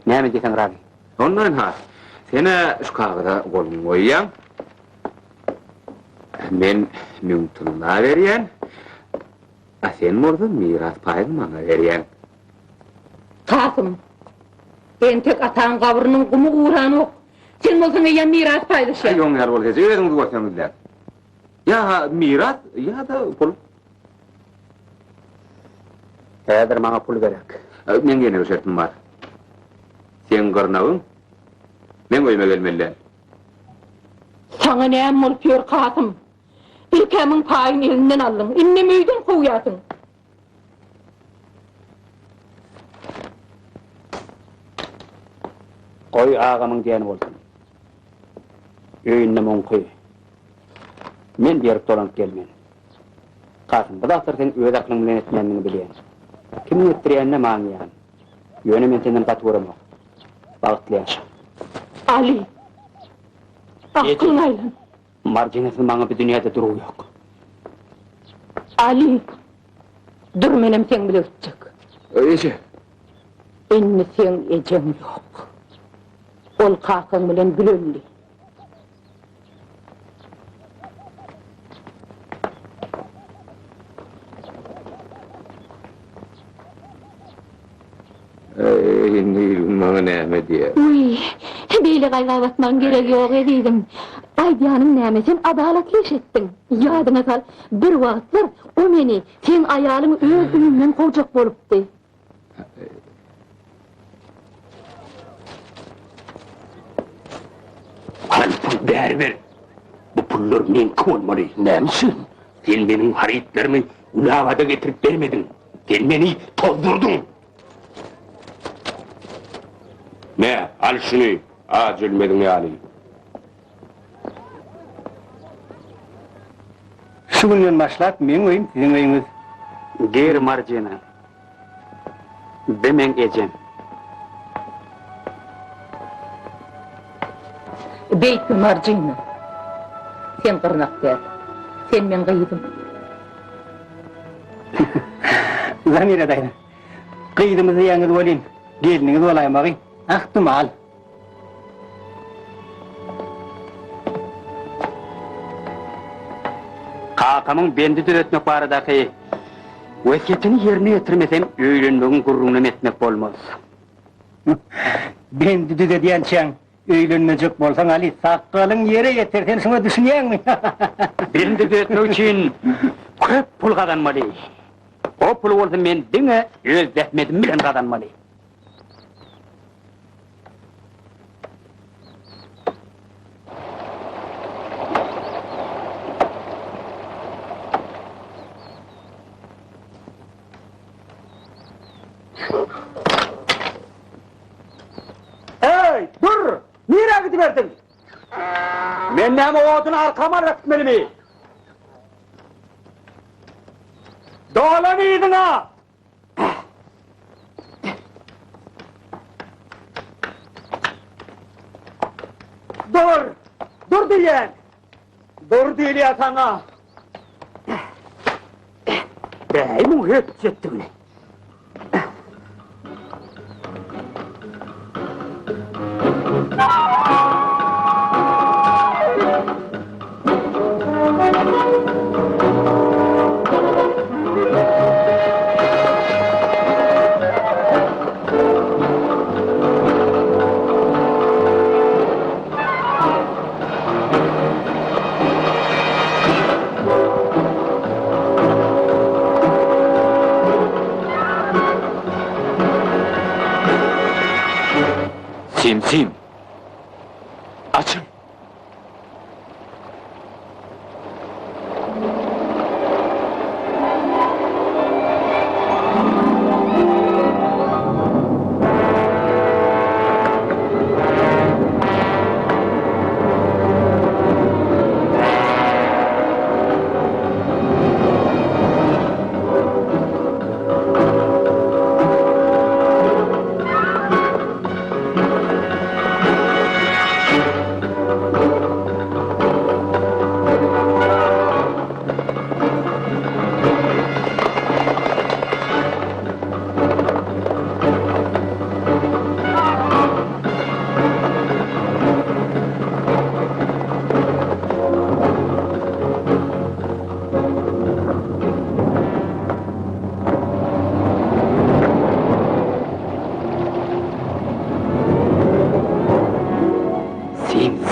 Ne mi desen razı? Ondan ha, sene şu kağıda golun koyýan. Men müntülla berýän. A sen morda miras paýyny maňa berýän. Kasım, ben tek atağın kabrının kumu uğranı ok. Sen olsan ya miras paylaşa. Ýoň ýar bol heze, özüňizi görseňizler. Ya miras, ya da pul. Häzir maňa pul gerek. Men gene bir şertim bar. Sen gırnagyň, men öýme gelmeliler. Sana ne mulkyor Kasım? İlkemin payını elinden aldın, inne müydün kovuyatın. Koy ağamın diýeni bolsun. Öýünde moňky. Men berip dolanyp gelmen. Kasım, bu daktar sen öz aklyň bilen etmenini bilýän. Kim etdirýänine maňýan. Ýöne men senden gaty göremek. Bagtly ýaşa. Ali, aklın aylan. Marjinasy maňa bir dünýäde durugy ýok. Ali, dur menem sen bile ötecek. Öýçe. Enni sen ejem ýok. Ol Kasım bilen gülölli. Indi maňa näme diýär? uy, beýle gaýga batman gerek ýok ediydim. Aýdýanym näme, sen adalatly iş etdiň. Ýadyňa sal, bir wagtlar o meni sen aýalyň öz üýünden kovjak bolupdy. Al pul berber. Bu pullar menki olmaly. Nämişin? Sen meniň haritlerimi ulavada getirip bermedin. Sen meni tozdurdun. Ne? Al şunu. Acilmedin yani. Şu günden başlap men öýüm, siziň öýüňiz. Ger Marjina. Bemen ejem. Beytül Marjina. Sen kırnak der. Sen men gıydım. Zamira daýna. Gydymyzy ýaňyz bolyn. Geliniňiz bolaýmagy. Ahtymal. Kakamın bendi düretmek baradaky wesiýetini ýerine ýetirmesem öýlenmegin gurrundan etmek bolmaz. Ben düdüde diýençäň, öýlenmejek bolsaň Ali, sakalyň ýere ýetersen şuna düşünýärmi? Bendi düretmek üçin köp pul kazanmaly. O pul bolsa men diňe öz zähmetim bilen kazanmaly. Hey, dur! Nire gidiverdin? Men näme oduny arkama rakmelimi? Dolan ýydyna! Dur! Dur diyen! Dur diyen sana! Beyim hep etti bile. Sim. Açın.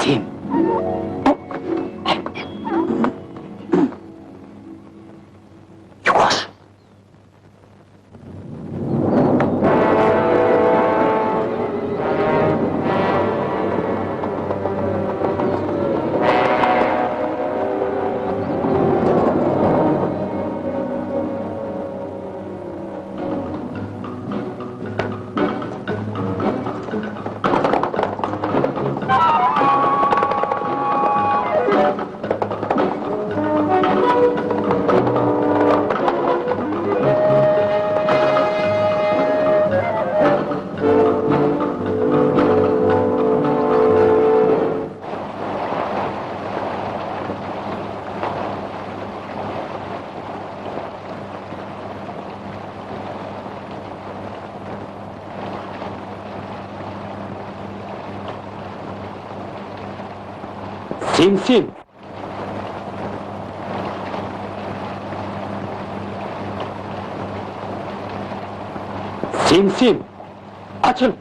Sim. Yavaş. Sim. Sim. Açın.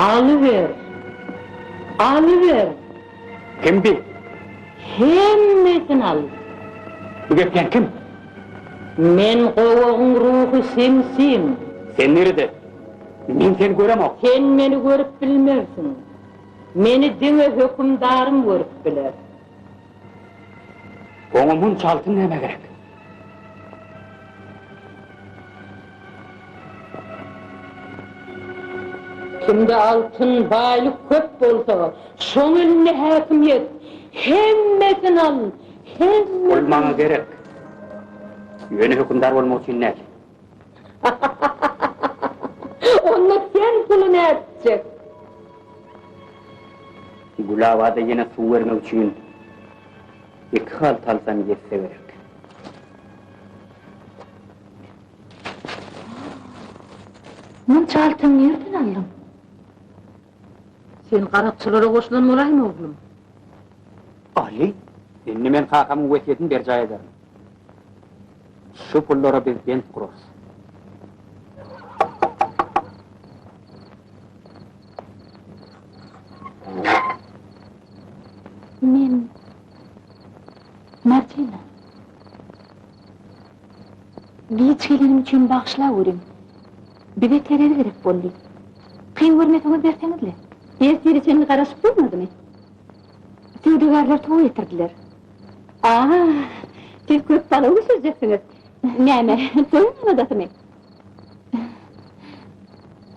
Alıver. Alıver. Kimdi? Hemmesini al. Bu gepken kim? Men qovoğun ruhu sensin. Sen nerede? Men seni göremem. Sen meni görüp bilmersin. Meni dine hükümdarım görüp biler. Konumun çaltın neme gerek? Kimde altın, baylık köp bolsa, şoň eline häkimiyet. Hemmesini al. Hemmesini. Olmana gerek. Yeni hükümdar olmak için ne? Onda sen pulunu edecek. Gulavada yine su vermek için iki halt alsan yetse gerek. Munça altın nereden aldın? Sen qarakçılara koşulan olayım oğlum. Ali, şimdi men kakamın vesiyetini berca ederim. Şu pullara biz bent kurarız. Men... Martina... Liçkelerim için bağışlayıverin. Bize terör gerek boldy. Kıyın görmesini berseňizle. Ersiri seni karaşıp durmadı mı? Söwdegarlar tow etirdiler. Siz köp balığı mı süreceksiniz? Näme, doyunma da mı?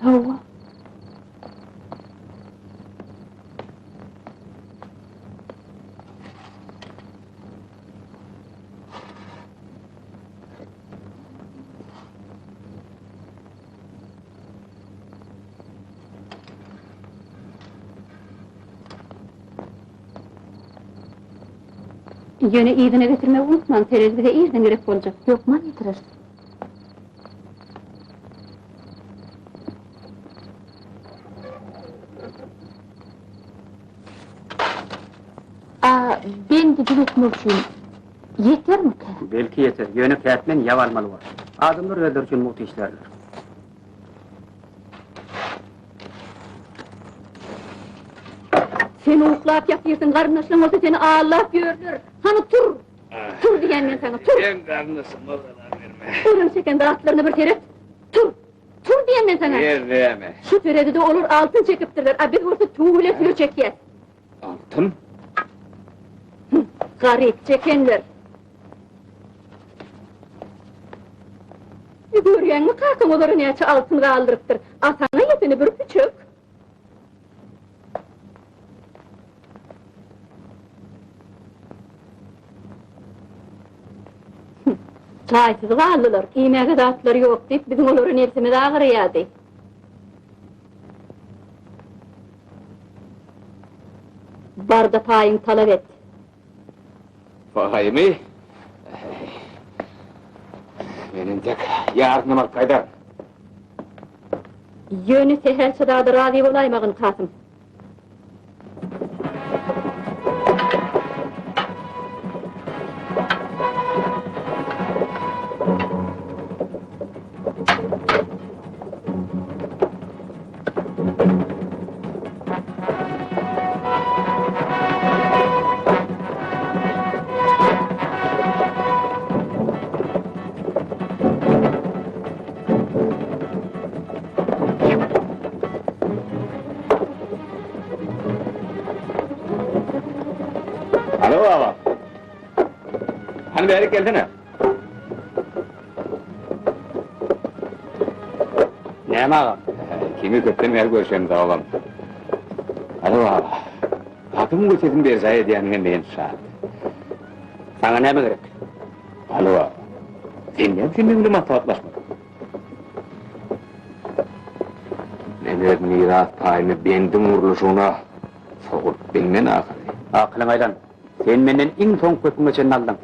Hawa. Yöne iyidine getirmeyi unutmam, terezide iyiden gerek olacak. Yok man yetirir. Ben de diletmek için yeter mi ki? Belki yeter. Yönü kağıtmen yav almalı var. Adımlar öldürücün muhtu işlerdir. Seni uklap yapıyorsun, karnışlan olsa seni Allah gördür. Hani tur! Tur diyen ben sana, tur! Ben karnısın, o kadar verme. Urun çeken de atlarını bir kere, tur! Tur diyen ben sana! Verme. Şu törede de olur altın çekiptirler, bir olsa tuğule sürü çekiyor. Altın? Garip çekenler! Görüyen mi kalkın olur neçe altın kaldırıptır, atana yetini bir küçük! Çaysız kaldılar, yemeğe de atları yok deyip bizim olurun hepsini de ağırıyadı. Barda payın talep et. Vay mı? Benim tek yardım al kaydar. Yönü seher çıdadı razı olaymağın Kasım. Alo baba. Hani beri gelsene. Ne ağam? Kimi köpten yer görüşemiz oğlum. Alo baba. Hatımın göçesini berza ediyen ben saat. Sana ne mi gerek? Alo baba. Senden benimle matlaatlaşma. Mehmet miras payını bendin vuruluşuna soğuk bilmen ahırı. Aklın aydan. Sen menden en son köpüme çenini aldın.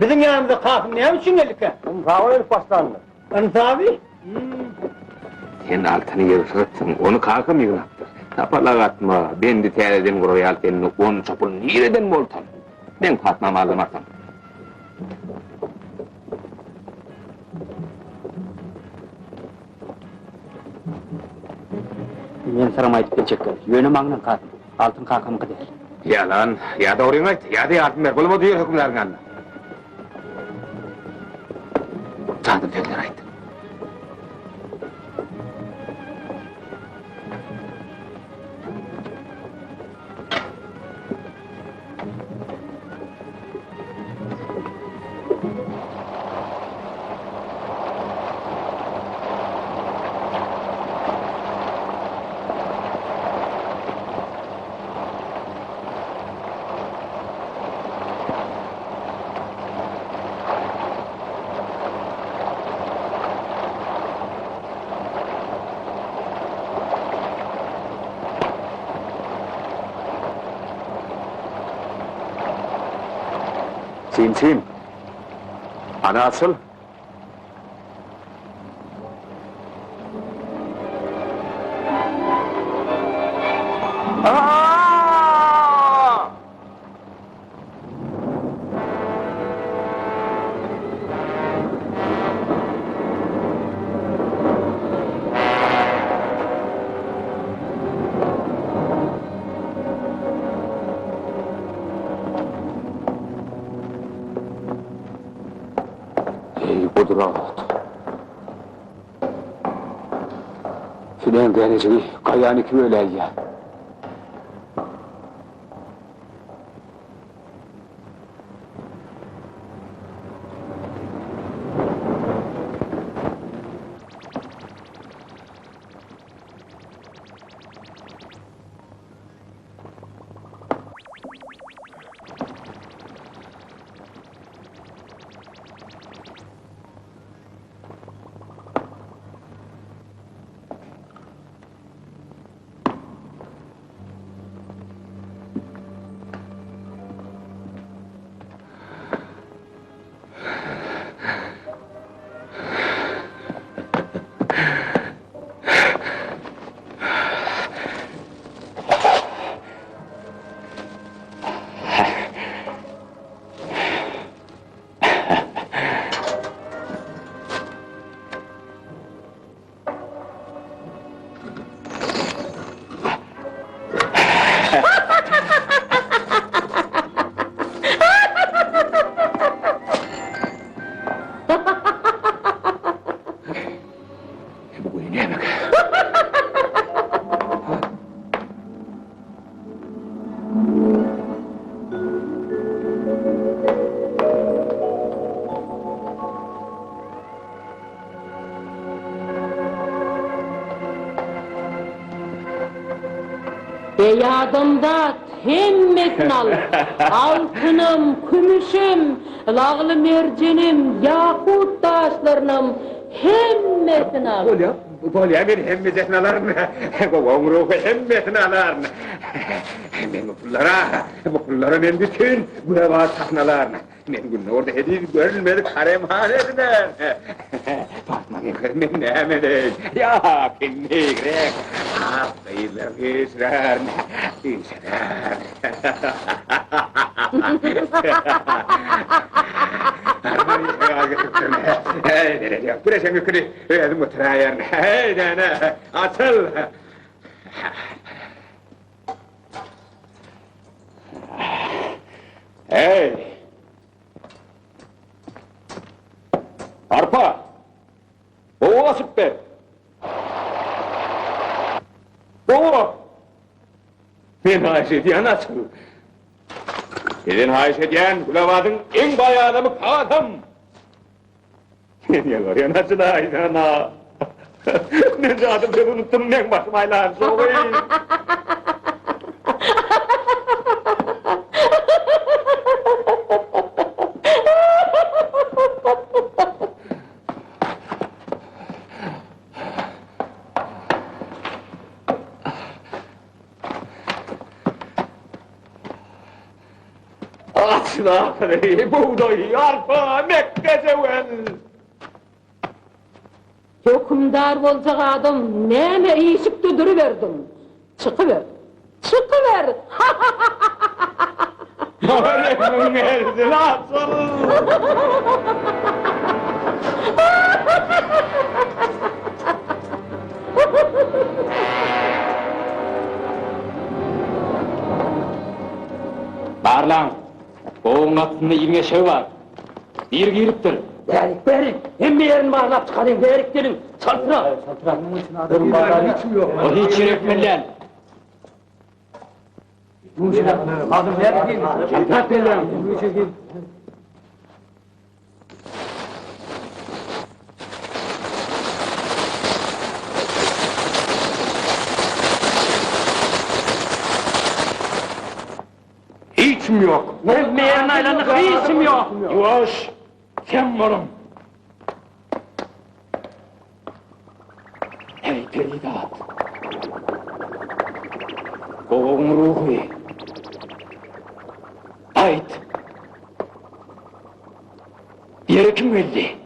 Bizim yanımızda Kasım ne için geldik ha? Sağ ol herif başlandı. Anıt abi? Sen altını yarışırsın, onu kalkım yığınaktır. Tapalak atma, ben de tereden royal tenini on çapul nereden voltan? Ben Fatma'mı aldım atam. Men sana aytıp geçekler. Yönüm ağından kaldım. Altın kakam gider. Yalan, ya doğruyu ayt, ya da yardım ver. Bulma diyor hükümlerin anla. Canım tekrar ayt. Sim. Ana asıl. Ey kudrat! Filan denizli, kayanı kim öyle ya? Ey adamda hemmesini al. Altınım, gümüşüm, lağlı mercenim, yakut taşlarım hemmesini al. Bolya bir hemmesini alarım. Babam ruhu hemmesini alarım. Ben bu pullara ben bütün günevaat saknalarım. Ben günün orada hediye görülmedi karemhanediler. Fatma'nın kırmın ne emedik. Ya pinni grek. Aferin İsrar. İsrar. Buraya sen yukarı öğrendim bu tırayarını. Hey dana, atıl! Hey! Arpa! Boğu asıp be! Boğu! Ben haiş ediyen nasıl? Sizin haiş ediyen Gülavad'ın en bayağı adamı Kağıt'ım! Ne var nasıl haiş ana? Ne zaten ben unuttum ben başım aylar soğuyayım! Açları, buğdayı, arpa, Mekke seven! Hükümdar olacak adam, neme iyişip duruverdim. Çıkıver, çıkıver! Öğretmen geldi, nasıl? altında ilme şey var. Bir giriptir. Berik, berik. Hem bir yerini bağlap çıkarayım, berik gelin. Saltıra. O hiç yürütmeden. Adım ver. Çantak verin. Hiç mi yok? Meğerin aylanlık bir isim yok. Yavaş! Sen varım! Ey Peridat. Kovun ruhu. Ait. Yere kim geldi?